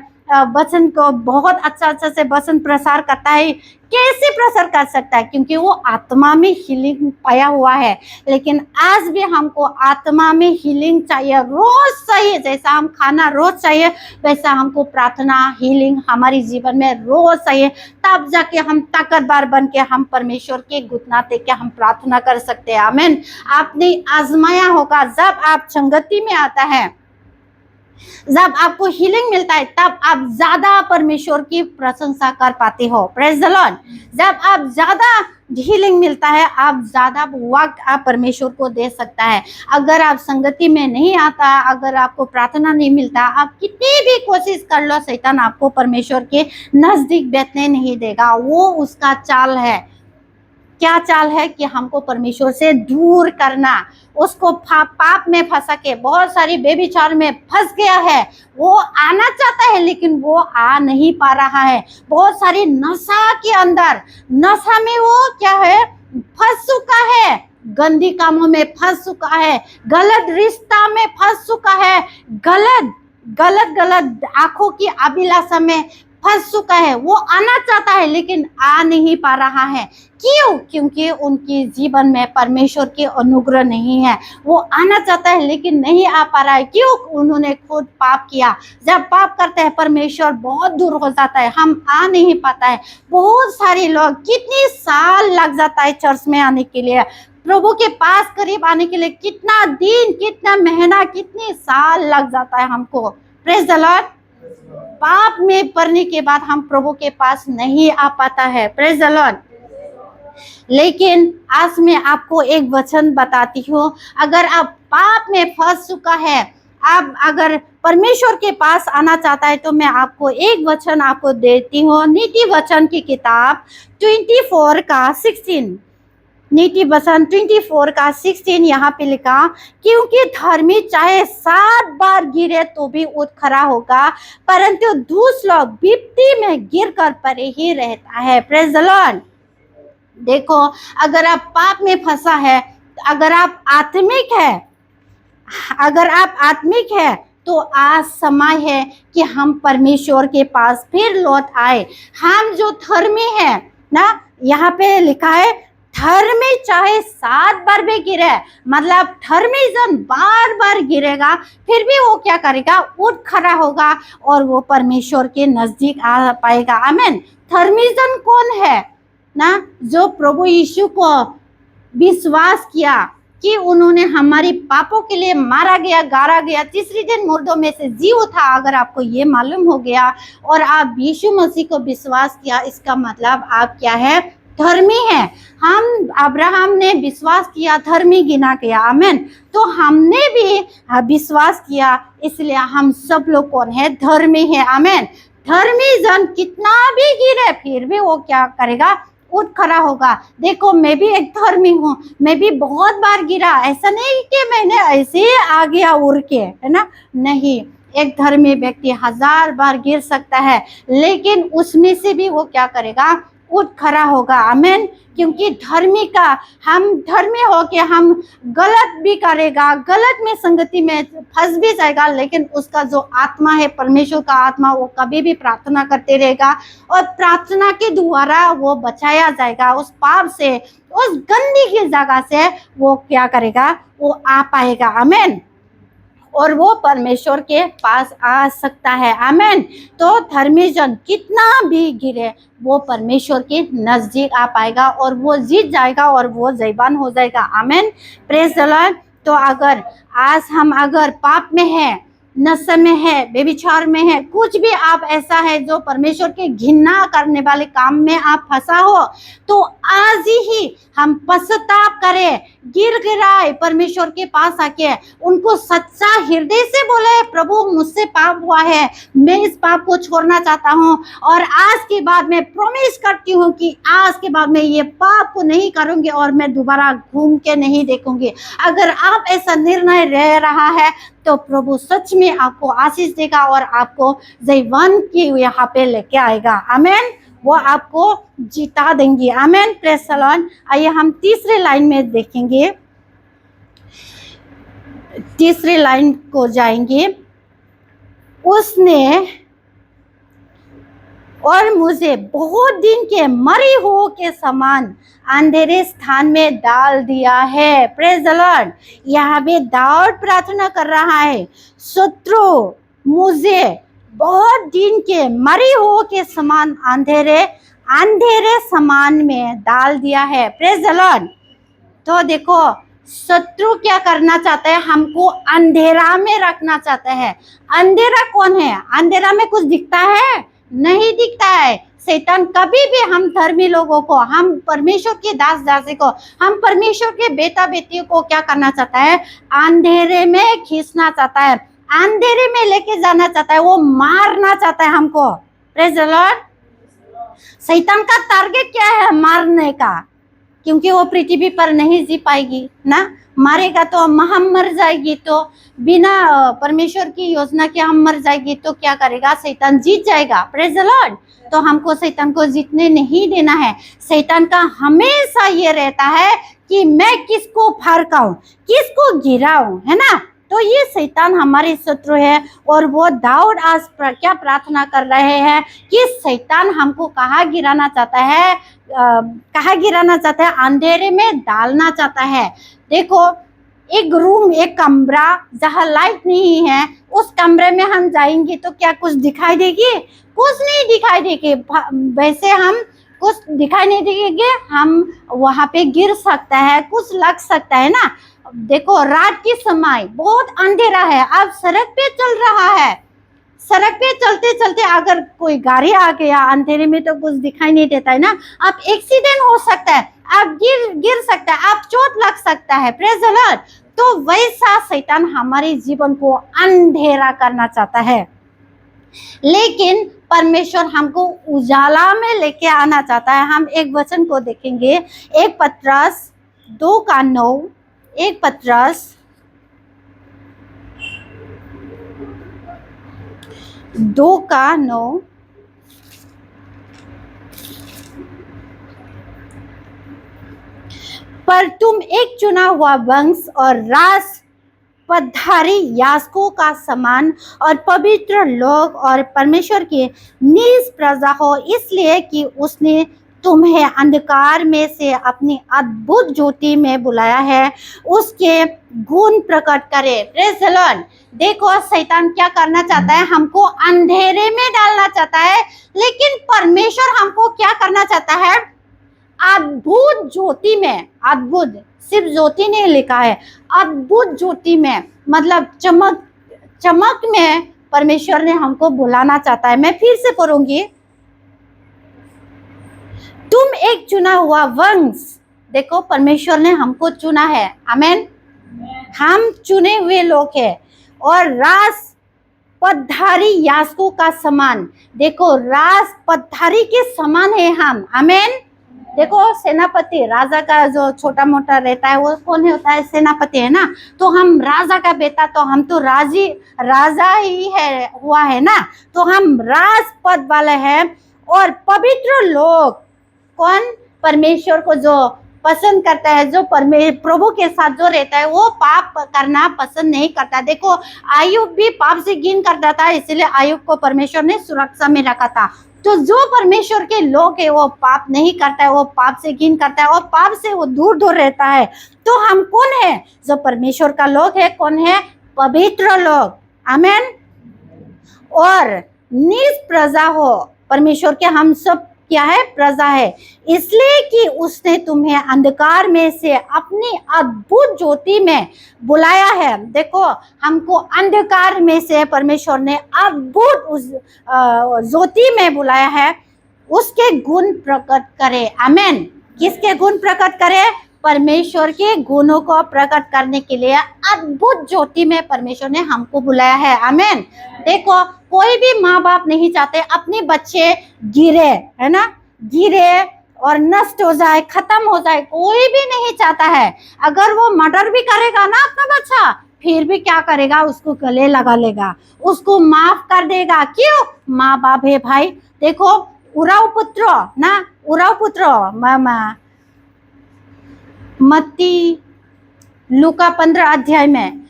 Speaker 1: वचन को बहुत अच्छा से वचन प्रसार करता है। कैसे प्रसार कर सकता है? क्योंकि वो आत्मा में हीलिंग पाया हुआ है। लेकिन आज भी हमको आत्मा में हीलिंग चाहिए, रोज चाहिए। जैसा हम खाना रोज चाहिए, वैसा हमको प्रार्थना हीलिंग हमारी जीवन में रोज चाहिए। तब जाके हम ताकतवर बन के हम परमेश्वर के घुटना टेक के हम प्रार्थना कर सकते हैं। आमीन। आपने आजमाया होगा, जब आप संगति में आता है, जब आपको हीलिंग मिलता है तब आप ज्यादा परमेश्वर की प्रशंसा कर पाते हो। Praise the Lord. जब आप ज्यादा हीलिंग मिलता है आप ज्यादा वक्त आप परमेश्वर को दे सकता है। अगर आप संगति में नहीं आता, अगर आपको प्रार्थना नहीं मिलता, आप कितनी भी कोशिश कर लो, शैतान आपको परमेश्वर के नजदीक बैठने नहीं देगा। वो उसका चाल है। क्या चाल है कि हमको परमेश्वर से दूर करना, उसको पाप में फंसा के, बहुत सारी बेविचार में फंस गया है, वो आना चाहता है लेकिन वो आ नहीं पा रहा है। बहुत सारी नशा के अंदर, नशा में वो क्या है, फंस चुका है, गंदी कामों में फंस चुका है, गलत रिश्ता में फंस चुका है, गलत गलत गलत आंखों की अभिलाषा में फंस चुका है। वो आना चाहता है लेकिन आ नहीं पा रहा है। क्यों? क्योंकि उनके जीवन में परमेश्वर के अनुग्रह नहीं है। वो आना चाहता है लेकिन नहीं आ पा रहा है। क्यों? उन्होंने खुद पाप किया। जब पाप करते हैं परमेश्वर बहुत दूर हो जाता है, हम आ नहीं पाता है। बहुत सारे लोग कितनी साल लग जाता है चर्च में आने के लिए, प्रभु के पास करीब आने के लिए कितना दिन, कितना महीना, कितनी साल लग जाता है हमको। Praise the Lord. पाप में पड़ने के बाद हम प्रभु के पास नहीं आ पाता है। Praise the Lord. लेकिन आज मैं आपको एक वचन बताती हूँ, अगर आप पाप में फंस चुका है, आप अगर परमेश्वर के पास आना चाहता है तो मैं आपको एक वचन आपको देती हूँ। नीति वचन की किताब 24 का 16, नीति वचन 24 का 16 यहाँ पे लिखा, क्योंकि धर्मी चाहे 7 बार गिरे तो भी उठ खड़ा होगा, परंतु दूसरा विपत्ति में गिर कर पड़े ही रहता है। Praise the Lord. देखो, अगर आप पाप में फंसा है, अगर आप आत्मिक है तो आज समय है कि हम परमेश्वर के पास फिर लौट आए। हम जो धर्मी है ना, यहाँ पे लिखा है धर्मी चाहे 7 बार भी गिरे, मतलब धर्मी जन बार बार गिरेगा फिर भी वो क्या करेगा, उठ खड़ा होगा और वो परमेश्वर के नजदीक आ पाएगा। आमीन। धर्मी जन कौन है ना? जो प्रभु यीशु को विश्वास किया कि उन्होंने हमारी पापों के लिए मारा गया, गाड़ा गया, तीसरे दिन मुर्दों में से जी उठा। अगर आपको ये मालूम हो गया और आप यीशु मसीह को विश्वास किया, इसका मतलब आप क्या है, धर्मी है। हम अब्राहम ने विश्वास किया, धर्मी गिना गया। आमीन। तो हमने भी विश्वास किया, इसलिए हम सब लोग कौन है, धर्मी है। आमीन। धर्मी जन कितना भी गिरे फिर भी वो क्या करेगा, उठ खड़ा होगा। देखो, मैं भी एक धर्मी हूँ, मैं भी बहुत बार गिरा, ऐसा नहीं कि मैंने ऐसे ही आ गया उड़ के, है ना, नहीं। एक धर्मी व्यक्ति 1000 बार गिर सकता है लेकिन उसमें से भी वो क्या करेगा, उठ खड़ा होगा। आमीन। क्योंकि धर्मी का, हम धर्मी हो के हम गलत भी करेगा, गलत में संगति में फंस भी जाएगा, लेकिन उसका जो आत्मा है, परमेश्वर का आत्मा, वो कभी भी प्रार्थना करते रहेगा और प्रार्थना के द्वारा वो बचाया जाएगा उस पाप से, उस गंदी की जगह से। वो क्या करेगा, वो आ पाएगा। आमीन। और वो परमेश्वर के पास आ सकता है। आमीन। तो धर्मी जन कितना भी गिरे वो परमेश्वर के नजदीक आ पाएगा और वो जीत जाएगा और वो जयबान हो जाएगा। आमीन। Praise the Lord. तो अगर आज हम अगर पाप में है, नशे में है, बेविचार में है, कुछ भी आप ऐसा है जो परमेश्वर के घृणा करने वाले काम में आप फंसा हो, तो आज ही हम पश्चाताप करें, गिड़गिड़ाए परमेश्वर के पास आके उनको सच्चा हृदय से बोले, प्रभु मुझसे पाप हुआ है, मैं इस पाप को छोड़ना चाहता हूँ और आज के बाद मैं प्रॉमिस करती हूँ कि आज के बाद मैं ये पाप को नहीं करूँगी और मैं दोबारा घूम के नहीं देखूंगी। अगर आप ऐसा निर्णय रह रहा है तो प्रभु सच में आपको आशीष देगा और आपको जयवान की यहाँ पे लेके आएगा। आमीन। वो आपको जिता देंगे। आमीन। Praise the Lord. आइए हम तीसरे लाइन में देखेंगे, तीसरे लाइन को जाएंगे। उसने और मुझे बहुत दिन के मरी हो के समान अंधेरे स्थान में डाल दिया है। Praise the Lord. यहाँ पे दाऊद प्रार्थना कर रहा है, शत्रु मुझे बहुत दिन के मरी हो के समान अंधेरे समान में डाल दिया है। Praise the Lord. तो देखो, शत्रु क्या करना चाहता है, हमको अंधेरा में रखना चाहता है। अंधेरा कौन है? अंधेरा में कुछ दिखता है? नहीं दिखता है। शैतान कभी भी हम धर्मी लोगों को, हम परमेश्वर के दास दासी को, हम परमेश्वर के बेटा बेटियों को क्या करना चाहता है? अंधेरे में खींचना चाहता है, अंधेरे में लेके जाना चाहता है, वो मारना चाहता है हमको। Praise the Lord. शैतान का टारगेट क्या है? मारने का, क्योंकि वो पृथ्वी पर नहीं जी पाएगी ना, मारेगा तो हम मर जाएगी, तो बिना परमेश्वर की योजना के हम मर जाएगी, तो क्या करेगा? शैतान जीत जाएगा। Praise the Lord. तो हमको शैतान को जीतने नहीं देना है। शैतान का हमेशा ये रहता है कि मैं किसको फरकाऊं, किसको गिराऊं, है ना। तो ये शैतान हमारे शत्रु है। और वो दाऊद आज क्या प्रार्थना कर रहे हैं कि शैतान हमको कहाँ गिराना चाहता है? कहाँ गिराना चाहता है? अंधेरे में डालना चाहता है। देखो, एक रूम, एक कमरा जहाँ लाइट नहीं है, उस कमरे में हम जाएंगे तो क्या कुछ दिखाई देगी? कुछ नहीं दिखाई देगी। वैसे हम कुछ दिखाई नहीं देंगे, हम वहाँ पे गिर सकता है, कुछ लग सकता है ना। देखो, रात के समय बहुत अंधेरा है, अब सड़क पे चल रहा है, सड़क पे चलते चलते अगर कोई गाड़ी आ गया अंधेरे में तो कुछ दिखाई नहीं देता है ना। अब एक्सीडेंट हो सकता है, आप गिर सकता है, आप चोट लग सकता है। Praise the Lord. तो वैसा शैतान हमारे जीवन को अंधेरा करना चाहता है, लेकिन परमेश्वर हमको उजाला में लेके आना चाहता है। हम एक वचन को देखेंगे, 1 पत्रस 2:9। 1 पत्रस 2:9। पर तुम एक चुना हुआ वंश और राज पधारी याजकों का समान और पवित्र लोग और परमेश्वर के निज प्रजा हो, इसलिए कि उसने तुम्हें अंधकार में से अपनी अद्भुत ज्योति में बुलाया है, उसके गुण प्रकट करे। Praise the Lord. देखो, शैतान क्या करना चाहता है? हमको अंधेरे में डालना चाहता है, लेकिन परमेश्वर हमको क्या करना चाहता है? अद्भुत ज्योति में। अद्भुत सिर्फ ज्योति नहीं लिखा है, अद्भुत ज्योति में, मतलब चमक में परमेश्वर ने हमको बुलाना चाहता है। मैं फिर से पढ़ूंगी, तुम एक चुना हुआ वंश। देखो, परमेश्वर ने हमको चुना है, आमेन। हम चुने हुए लोग हैं। और राज पधारी याजकों का समान। देखो, राज पधारी के समान है हम, आमेन। देखो, सेनापति, राजा का जो छोटा मोटा रहता है वो कौन होता है? सेनापति, है ना। तो हम राजा का बेटा, तो हम तो राजा ही है हुआ है ना, तो हम राज पद वाले हैं। और पवित्र लोग, कौन? परमेश्वर को जो पसंद करता है, जो प्रभु के साथ जो रहता है, वो पाप करना पसंद नहीं करता। देखो, आयुब भी पाप से घिन करता था, इसलिए आयुब को परमेश्वर ने सुरक्षा में रखा था। तो जो परमेश्वर के लोग है वो पाप नहीं करता है, वो पाप से घिन करता है और पाप से वो दूर दूर रहता है। तो हम कौन है? जो परमेश्वर का लोग है, कौन है? पवित्र लोग, आमेन। और निज प्रजा हो, परमेश्वर के हम सब क्या है? प्रजा है, इसलिए कि उसने तुम्हें अंधकार में से अपनी अद्भुत ज्योति में बुलाया है। देखो, हमको अंधकार में से परमेश्वर ने अद्भुत उस ज्योति में बुलाया है, उसके गुण प्रकट करे, आमेन। किसके गुण प्रकट करे? परमेश्वर के गुणों को प्रकट करने के लिए अद्भुत ज्योति में परमेश्वर ने हमको बुलाया है, आमेन। देखो, कोई भी माँ बाप नहीं चाहते अपने बच्चे गिरे, है ना, गिरे और नष्ट हो जाए, खत्म हो जाए, कोई भी नहीं चाहता है। अगर वो मर्डर भी करेगा ना अपना बच्चा, फिर भी क्या करेगा? उसको गले लगा लेगा, उसको माफ कर देगा। क्यों? माँ बाप है भाई। देखो, उराव पुत्र ना, उराव पुत्र मत्ती लूका 15 अध्याय में,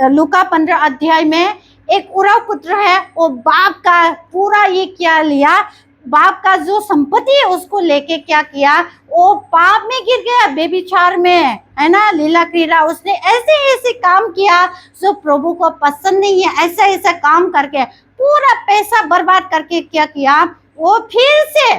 Speaker 1: लूका 15 अध्याय में एक उराव पुत्र है, वो बाप का पूरा ये क्या लिया, बाप का जो संपत्ति है उसको लेके क्या किया? वो पाप में गिर गया, बेविचार में, है ना, लीला क्रीड़ा। उसने ऐसे ऐसे काम किया जो प्रभु को पसंद नहीं है। ऐसा ऐसा काम करके पूरा पैसा बर्बाद करके क्या किया? वो फिर से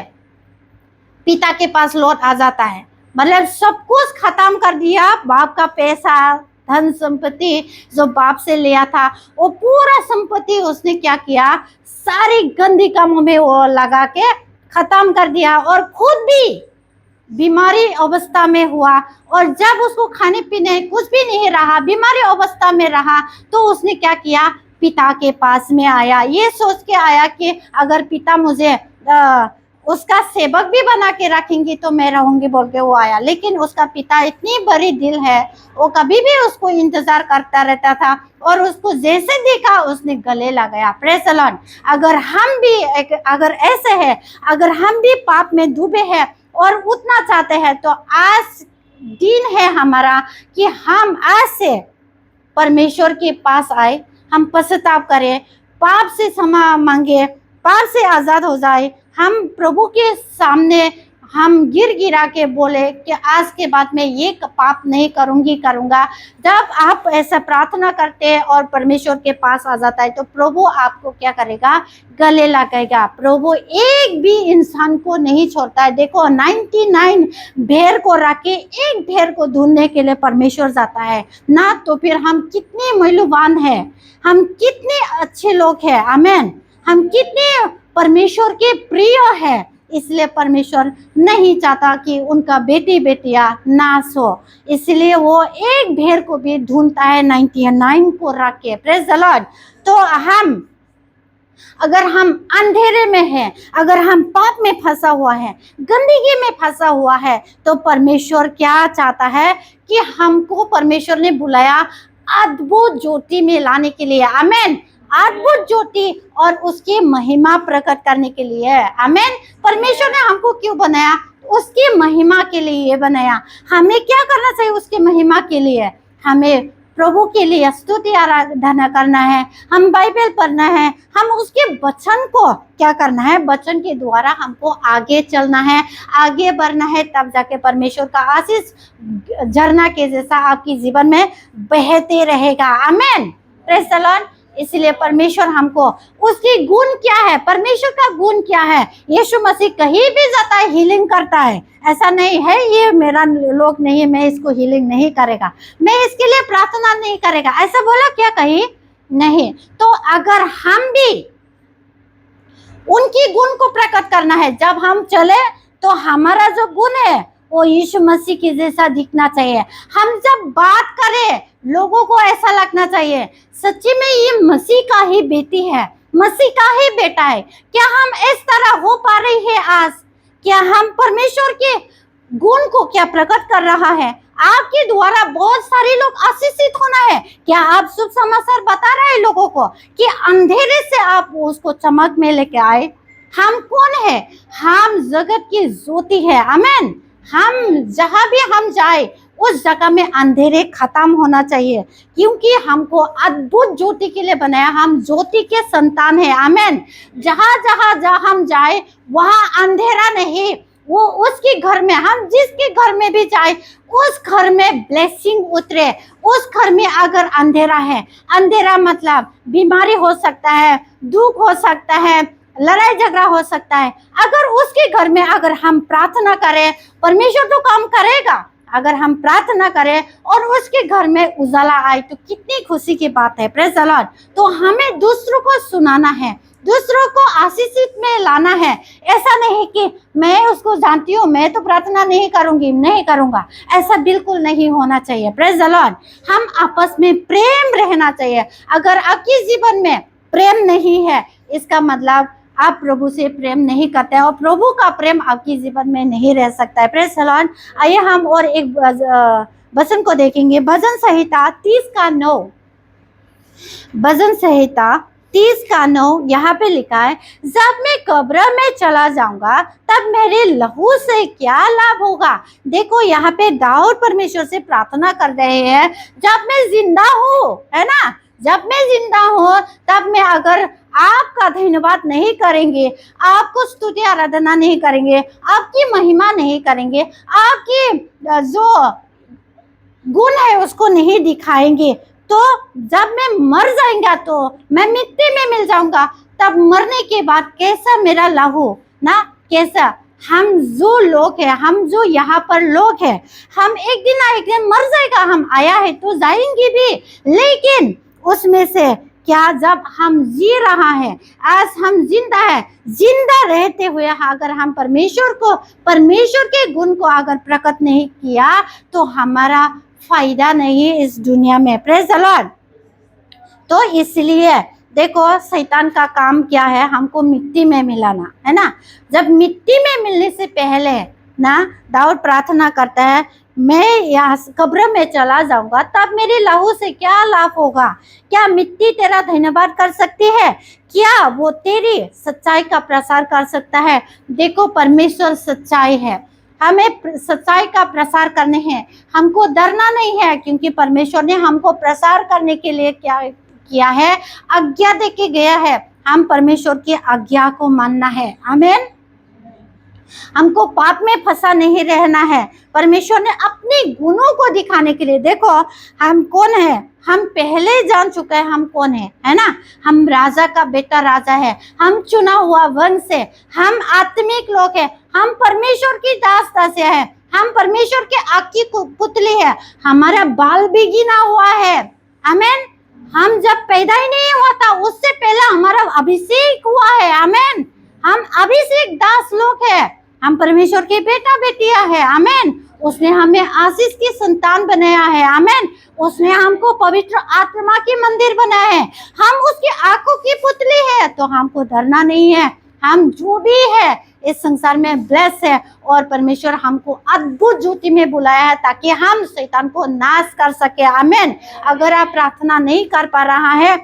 Speaker 1: पिता के पास लौट आ जाता है। मतलब सब कुछ खत्म कर दिया। बाप का पैसा, धन संपत्ति जो बाप से लिया था, वो पूरा संपत्ति उसने क्या किया, सारी गंदी कामों में वो लगा के खत्म कर दिया, और खुद भी बीमारी अवस्था में हुआ। और जब उसको खाने पीने कुछ भी नहीं रहा, बीमारी अवस्था में रहा, तो उसने क्या किया, पिता के पास में आया। ये सोच के आया कि अगर पिता मुझे उसका सेवक भी बना के रखेंगे तो मैं रहूंगी बोल के वो आया। लेकिन उसका पिता इतनी बड़ी दिल है, वो कभी भी उसको इंतजार करता रहता था, और उसको जैसे देखा उसने गले लगाया। Praise the Lord. अगर हम भी अगर ऐसे है, अगर हम भी पाप में डूबे हैं और उठना चाहते हैं, तो आज दिन है हमारा कि हम आज से परमेश्वर के पास आए, हम पश्चाताप करें, पाप से क्षमा मांगे, पाप से आज़ाद हो जाए। हम प्रभु के सामने हम गिर गिरा के बोले कि आज के बाद मैं ये पाप नहीं करूंगा। जब आप ऐसा प्रार्थना करते हैं और परमेश्वर के पास आ जाता है, तो प्रभु आपको क्या करेगा, गले लगाएगा। प्रभु एक भी इंसान को नहीं छोड़ता है। देखो 99 भेड़ को रख के एक भेड़ को ढूंढने के लिए परमेश्वर जाता है ना। तो फिर हम कितने मूल्यवान हैं, हम कितने अच्छे लोग हैं। आमीन। हम कितने परमेश्वर के प्रिय है। इसलिए परमेश्वर नहीं चाहता कि उनका बेटी बेटियां नाश हो, इसलिए वो एक भेड़ को भी ढूंढता है 99 को रख के। Praise the Lord. तो अगर हम अंधेरे में हैं, अगर हम पाप में फंसा हुआ है, गंदगी में फंसा हुआ है, तो परमेश्वर क्या चाहता है कि हमको परमेश्वर ने बुलाया अद्भुत ज्योति में लाने के लिए। आमीन। अद्भुत ज्योति और उसकी महिमा प्रकट करने के लिए। आमीन। परमेश्वर ने हमको क्यों बनाया, उसकी महिमा के लिए बनाया। हमें क्या करना चाहिए उसकी महिमा के लिए, हमें प्रभु के लिए स्तुति आराधना करना है, हम बाइबल पढ़ना है, हम उसके वचन को क्या करना है, वचन के द्वारा हमको आगे चलना है, आगे बढ़ना है। तब जाके परमेश्वर का आशीष झरना के जैसा आपके जीवन में बहते रहेगा। आमीन। Praise the Lord. इसलिए परमेश्वर हमको, उसकी गुण क्या है, परमेश्वर का गुण क्या है। यीशु मसीह कहीं भी जाता है हीलिंग करता है। ऐसा नहीं है ये मेरा लोग नहीं है, मैं इसको हीलिंग नहीं करेगा, मैं इसके लिए प्रार्थना नहीं करेगा, ऐसा बोला क्या कहीं नहीं। तो अगर हम भी उनकी गुण को प्रकट करना है, जब हम चले तो हमारा जो गुण है वो यीशु मसीह के जैसा दिखना चाहिए। हम जब बात करें लोगों को ऐसा लगना चाहिए सच्ची में ये मसीह का ही बेटी है, मसीह का ही बेटा है। क्या हम इस तरह हो पा रही है आज? क्या हम परमेश्वर के गुण को क्या प्रकट कर रहा है? आपके द्वारा बहुत सारे लोग आशीषित होना है। क्या आप शुभ समाचार बता रहे हैं लोगों को कि अंधेरे से आप उसको चमक में लेके आए? हम कौन है? हम जगत की ज्योति है। आमीन। हम जहां भी हम जाए उस जगह में अंधेरे खत्म होना चाहिए, क्योंकि हमको अद्भुत ज्योति के लिए बनाया। हम ज्योति के संतान है। आमीन। जहां हम जाए वहां अंधेरा नहीं, वो उसके घर में, हम जिसके घर में भी जाए उस घर में ब्लेसिंग उतरे। उस घर में अगर अंधेरा है, अंधेरा मतलब बीमारी हो सकता है, दुख हो सकता है, लड़ाई झगड़ा हो सकता है, अगर उसके घर में अगर हम प्रार्थना करें, परमेश्वर तो काम करेगा। अगर हम प्रार्थना करें और उसके घर में उजाला आए तो कितनी खुशी की बात है। Praise the Lord. तो हमें दूसरों को सुनाना है, दूसरों को आशीषित में लाना है। ऐसा नहीं कि मैं उसको जानती हूँ, मैं तो प्रार्थना नहीं करूंगी, नहीं करूंगा, ऐसा बिल्कुल नहीं होना चाहिए। Praise the Lord. हम आपस में प्रेम रहना चाहिए। अगर आपके जीवन में प्रेम नहीं है, इसका मतलब आप प्रभु से प्रेम नहीं करते हैं और प्रभु का प्रेम आपके जीवन में नहीं रह सकता है। Praise the Lord. आइए हम और एक वचन को देखेंगे। भजन संहिता 30:9। भजन संहिता 30:9 यहाँ पे लिखा है, जब मैं कब्र में चला जाऊंगा तब मेरे लहू से क्या लाभ होगा। देखो यहाँ पे दाऊद परमेश्वर से प्रार्थना कर रहे हैं, जब मैं जिंदा हूँ, है ना, जब मैं जिंदा हूँ तब मैं अगर आपका धन्यवाद नहीं करेंगे, आपको स्तुति आराधना नहीं करेंगे, आपकी महिमा नहीं करेंगे, आपकी जो गुण है उसको नहीं दिखाएंगे, तो जब मैं मर जाएंगा तो मैं मिट्टी में मिल जाऊंगा। तब मरने के बाद कैसा मेरा लहू ना, कैसा हम जो लोग हैं, हम जो यहाँ पर लोग हैं, हम एक दिन ना एक दिन मर जाएगा, हम आया है तो जाएंगे भी, लेकिन उसमें से क्या जब हम जी रहा है, आज हम जिंदा है, जिंदा रहते हुए अगर हम परमेश्वर के गुण को अगर प्रकट नहीं किया तो हमारा फायदा नहीं है इस दुनिया में। Praise the Lord. तो इसलिए देखो शैतान का काम क्या है, हमको मिट्टी में मिलाना है ना। जब मिट्टी में मिलने से पहले ना दाऊद प्रार्थना करता है, मैं यहाँ कब्र में चला जाऊंगा तब मेरे लहू से क्या लाभ होगा? क्या मिट्टी तेरा धन्यवाद कर सकती है? क्या वो तेरी सच्चाई का प्रसार कर सकता है? देखो परमेश्वर सच्चाई है, हमें सच्चाई का प्रसार करने हैं, हमको डरना नहीं है, क्योंकि परमेश्वर ने हमको प्रसार करने के लिए क्या किया है, आज्ञा दे के गया है। हम परमेश्वर की आज्ञा को मानना है। आमीन। हमको पाप में फंसा नहीं रहना है। परमेश्वर ने अपने गुणों को दिखाने के लिए, देखो हम कौन है, हम पहले जान चुके हैं हम कौन है ना। हम राजा का बेटा राजा है, हम चुना हुआ वंश है, हम आत्मिक लोग हैं, हम परमेश्वर की दास दासियां हैं, हम परमेश्वर के आँख की पुतली है, हमारा बाल भी गिना हुआ है। आमीन। हम जब पैदा ही नहीं हुआ था उससे पहले हमारा अभिषेक हुआ है। आमीन। हम अभिषेक दास लोग हैं, हम परमेश्वर के बेटा बेटियां हैं। आमीन। उसने हमें आशीष की संतान बनाया है। आमीन। उसने हमको पवित्र आत्मा की मंदिर बनाया है, हम उसकी आंखों की पुतली है, तो हमको डरना नहीं है। हम जो भी है इस संसार में ब्लेस है, और परमेश्वर हमको अद्भुत ज्योति में बुलाया है ताकि हम शैतान को नाश कर सके। आमीन। अगर आप प्रार्थना नहीं कर पा रहा है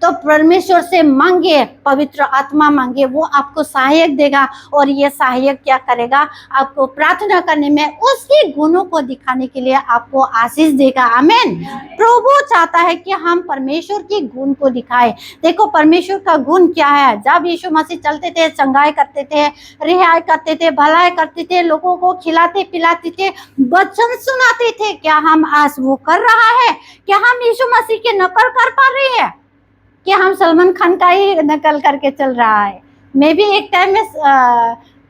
Speaker 1: तो परमेश्वर से मांगे, पवित्र आत्मा मांगे, वो आपको सहायक देगा, और ये सहायक क्या करेगा, आपको प्रार्थना करने में उसके गुणों को दिखाने के लिए आपको आशीष देगा। आमीन। प्रभु चाहता है कि हम परमेश्वर के गुण को दिखाएं। देखो परमेश्वर का गुण क्या है, जब यीशु मसीह चलते थे, चंगाई करते थे, रिहाई करते थे, भलाई करते थे, लोगों को खिलाते पिलाते थे, वचन सुनाते थे, क्या हम आज वो कर रहा है? क्या हम यीशु मसीह की नकल कर पा रहे हैं? कि हम सलमान खान का ही नकल करके चल रहा है? मैं भी एक टाइम में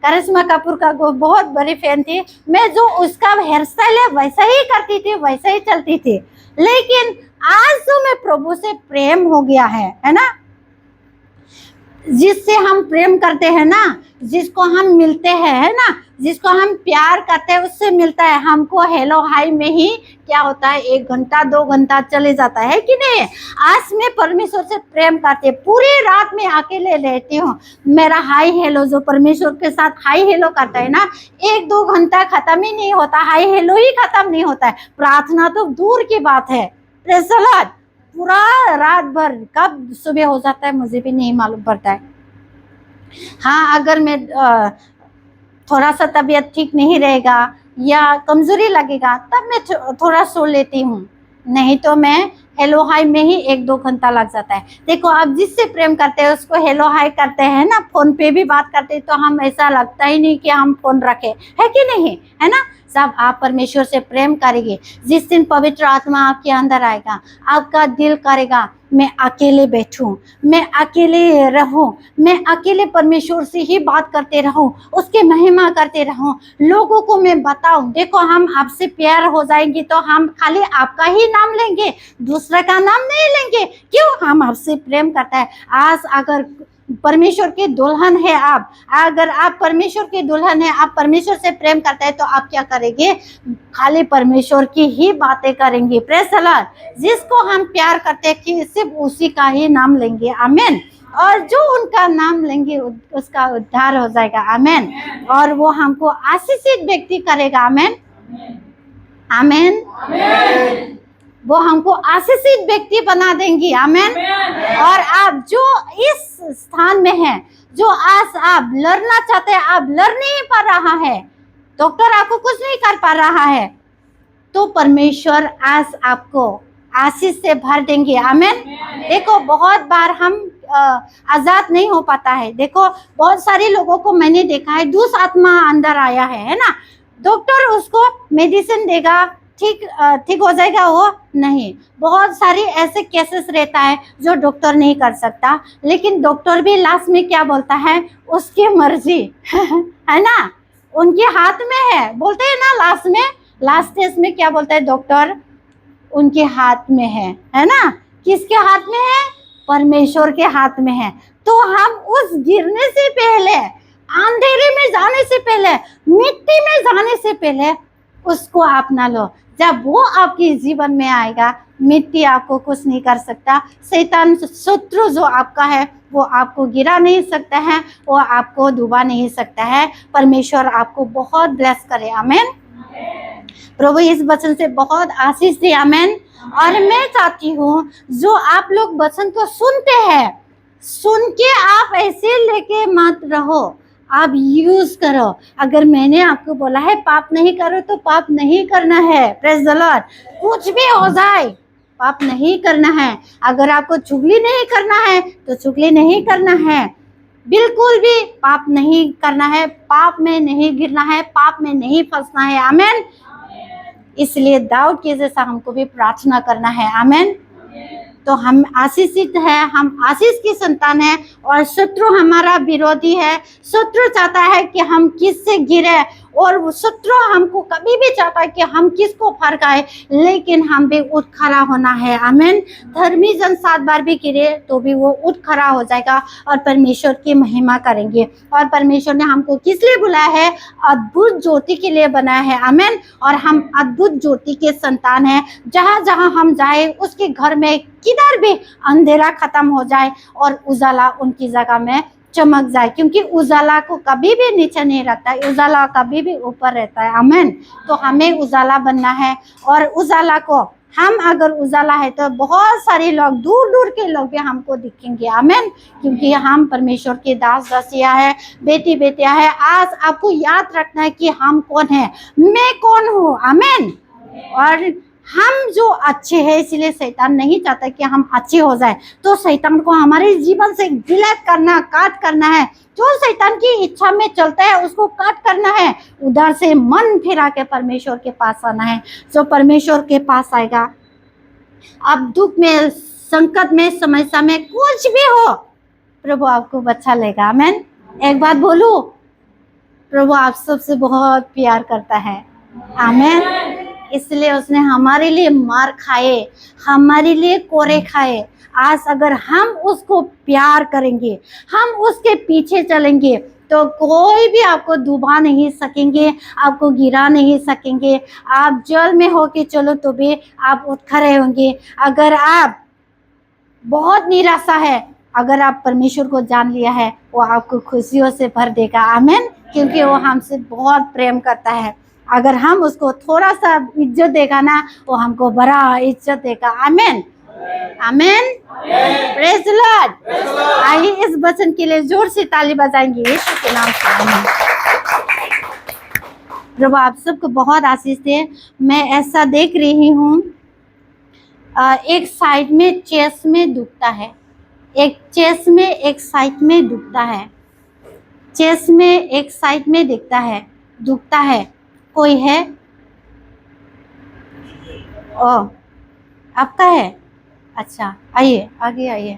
Speaker 1: करिश्मा कपूर का बहुत बड़ी फैन थी, मैं जो उसका हेयर स्टाइल है वैसा ही करती थी, वैसा ही चलती थी, लेकिन आज जो मैं प्रभु से प्रेम हो गया है ना, जिससे हम प्रेम करते हैं ना, जिसको हम मिलते हैं है ना, जिसको हम प्यार करते हैं उससे मिलता है, हमको हेलो हाई में ही क्या होता है 1 घंटा 2 घंटा चले जाता है कि नहीं। आज मैं परमेश्वर से प्रेम करती हूँ, पूरी रात में अकेले रहती हूँ, मेरा हाई हेलो जो परमेश्वर के साथ हाई हेलो करता है ना, 1-2 घंटा खत्म ही नहीं होता, हाई हेलो ही खत्म नहीं होता है। प्रार्थना तो दूर की बात है। Praise the Lord. पूरा रात भर कब सुबह हो जाता है मुझे भी नहीं मालूम पड़ता है। हाँ, अगर मैं थोड़ा सा तबीयत ठीक नहीं रहेगा या कमजोरी लगेगा तब मैं थोड़ा सो लेती हूँ, नहीं तो मैं हेलो हाई में ही 1-2 घंटा लग जाता है। देखो आप जिससे प्रेम करते हैं उसको हेलो हाई करते हैं ना, फोन पे भी बात करते हैं, तो हम ऐसा लगता ही नहीं कि हम फोन रखे, है कि नहीं, है ना। जब आप परमेश्वर से प्रेम करेंगे, जिस दिन पवित्र आत्मा आपके अंदर आएगा, आपका दिल करेगा मैं अकेले बैठूं, मैं अकेले रहूं, मैं अकेले परमेश्वर से ही बात करते रहूं, उसके महिमा करते रहूं, लोगों को मैं बताऊं। देखो हम आपसे प्यार हो जाएंगे तो हम खाली आपका ही नाम लेंगे, दूसरे का नाम नहीं लेंगे। क्यों? हम आपसे प्रेम करता है। आज अगर परमेश्वर के दुल्हन है आप, अगर आप परमेश्वर के दुल्हन है, आप परमेश्वर से प्रेम करते हैं, तो आप क्या करेंगे? खाली परमेश्वर की ही बातें करेंगे। Praise the Lord. जिसको हम प्यार करते हैं कि सिर्फ उसी का ही नाम लेंगे। आमीन। और जो उनका नाम लेंगे उसका उद्धार हो जाएगा। आमीन। और वो हमको आशीषित व्यक्ति करेगा। आमीन। आमीन। वो हमको आशीषित व्यक्ति बना देंगी। आमीन। और आप जो इस स्थान में हैं, जो आज आप लड़ना चाहते हैं, आप लड़ नहीं पा रहा है, डॉक्टर आपको कुछ नहीं कर पा रहा है, तो परमेश्वर आज आपको आशीष से भर देंगे। आमीन। देखो बहुत बार हम आजाद नहीं हो पाता है। देखो बहुत सारे लोगों को मैंने देखा है, दूसरा आत्मा अंदर आया है ना, डॉक्टर उसको मेडिसिन देगा, ठीक हो जाएगा, वो नहीं। बहुत सारी ऐसे केसेस रहता है जो डॉक्टर नहीं कर सकता, लेकिन डॉक्टर भी लास्ट में क्या बोलता है, उसकी मर्जी है ना, उनके हाथ में है। बोलते हैं ना लास्ट स्टेज में क्या बोलता है डॉक्टर, उनके हाथ में है ना। किसके हाथ में है? परमेश्वर के हाथ में है। तो हम उस गिरने से पहले, अंधेरे में जाने से पहले, मिट्टी में जाने से पहले उसको अपना लो। जब वो आपके जीवन में आएगा, मिट्टी आपको कुछ नहीं कर सकता। शैतान शत्रु जो आपका है वो आपको गिरा नहीं सकता है, वो आपको डुबा नहीं सकता है। परमेश्वर आपको बहुत ब्लेस करे। आमीन। प्रभु इस वचन से बहुत आशीष दे। आमीन। और मैं चाहती हूँ जो आप लोग वचन को सुनते हैं, सुन के आप ऐसे लेके मत रहो, आप यूज करो। अगर मैंने आपको बोला है पाप नहीं करो तो पाप नहीं करना है। Praise the Lord. कुछ भी हो जाए पाप नहीं करना है। अगर आपको चुगली नहीं करना है तो चुगली नहीं करना है। बिल्कुल भी पाप नहीं करना है, पाप में नहीं गिरना है, पाप में नहीं फंसना है। आमीन। इसलिए दाऊद के जैसा हमको भी प्रार्थना करना है। आमीन। तो हम आशीषित है, हम आशीष की संतान है, और शत्रु हमारा विरोधी है। शत्रु चाहता है कि हम किससे गिरे, और शत्रु हमको कभी भी चाहता है कि हम किसको फरकाए, लेकिन हम भी उठ खड़ा होना है। आमीन। धर्मी जन 7 बार भी गिरे तो भी वो उठ खड़ा हो जाएगा और परमेश्वर की महिमा करेंगे। और परमेश्वर ने हमको किस लिए बुलाया है? अद्भुत ज्योति के लिए बनाया है। आमीन। और हम अद्भुत ज्योति के संतान हैं। जहाँ जहाँ हम जाए उसके घर में किधर भी अंधेरा खत्म हो जाए और उजाला उनकी जगह में चमक जाए, क्योंकि उजाला को कभी भी नीचे नहीं रखता है, उजाला कभी भी ऊपर रहता है। आमीन। तो हमें उजाला बनना है, और उजाला को हम अगर उजाला है तो बहुत सारे लोग, दूर दूर के लोग भी हमको दिखेंगे। आमीन। क्योंकि हम परमेश्वर के दास दासियां है, बेटी बेटियां है। आज आपको याद रखना है कि हम कौन है, मैं कौन हूँ। आमीन। और हम जो अच्छे हैं, इसलिए शैतान नहीं चाहता कि हम अच्छे हो जाए। तो शैतान को हमारे जीवन से डिलीट करना, काट करना है। जो शैतान की इच्छा में चलता है उसको काट करना है। उधर से मन फिरा के परमेश्वर के पास आना है। जो परमेश्वर के पास आएगा, आप दुख में, संकट में, समस्या में कुछ भी हो, प्रभु आपको बचा लेगा। आमीन। एक बात बोलूं, प्रभु आप सबसे बहुत प्यार करता है। आमीन। इसलिए उसने हमारे लिए मार खाए, हमारे लिए कोरे खाए। आज अगर हम उसको प्यार करेंगे, हम उसके पीछे चलेंगे, तो कोई भी आपको डुबा नहीं सकेंगे, आपको गिरा नहीं सकेंगे। आप जल में हो के चलो तो भी आप उठ खड़े होंगे। अगर आप बहुत निराशा है, अगर आप परमेश्वर को जान लिया है, वो आपको खुशियों से भर देगा। आमीन। क्योंकि वो हमसे बहुत प्रेम करता है। अगर हम उसको थोड़ा सा इज्जत देगा ना, वो हमको बड़ा इज्जत देगा। आमीन। आमीन। Praise the Lord. आइए इस वचन के लिए जोर से ताली बजाएंगे यीशु के नाम से। आमीन। प्रभु आप सबको बहुत आशीष दे। मैं ऐसा देख रही हूँ, एक साइड में चेस्ट में दुखता है, एक चेस्ट में एक साइड में दुखता है, चेस्ट में एक साइड में दिखता है, दुखता है। कोई है? ओ, आपका है? अच्छा, आइए, आगे आइए।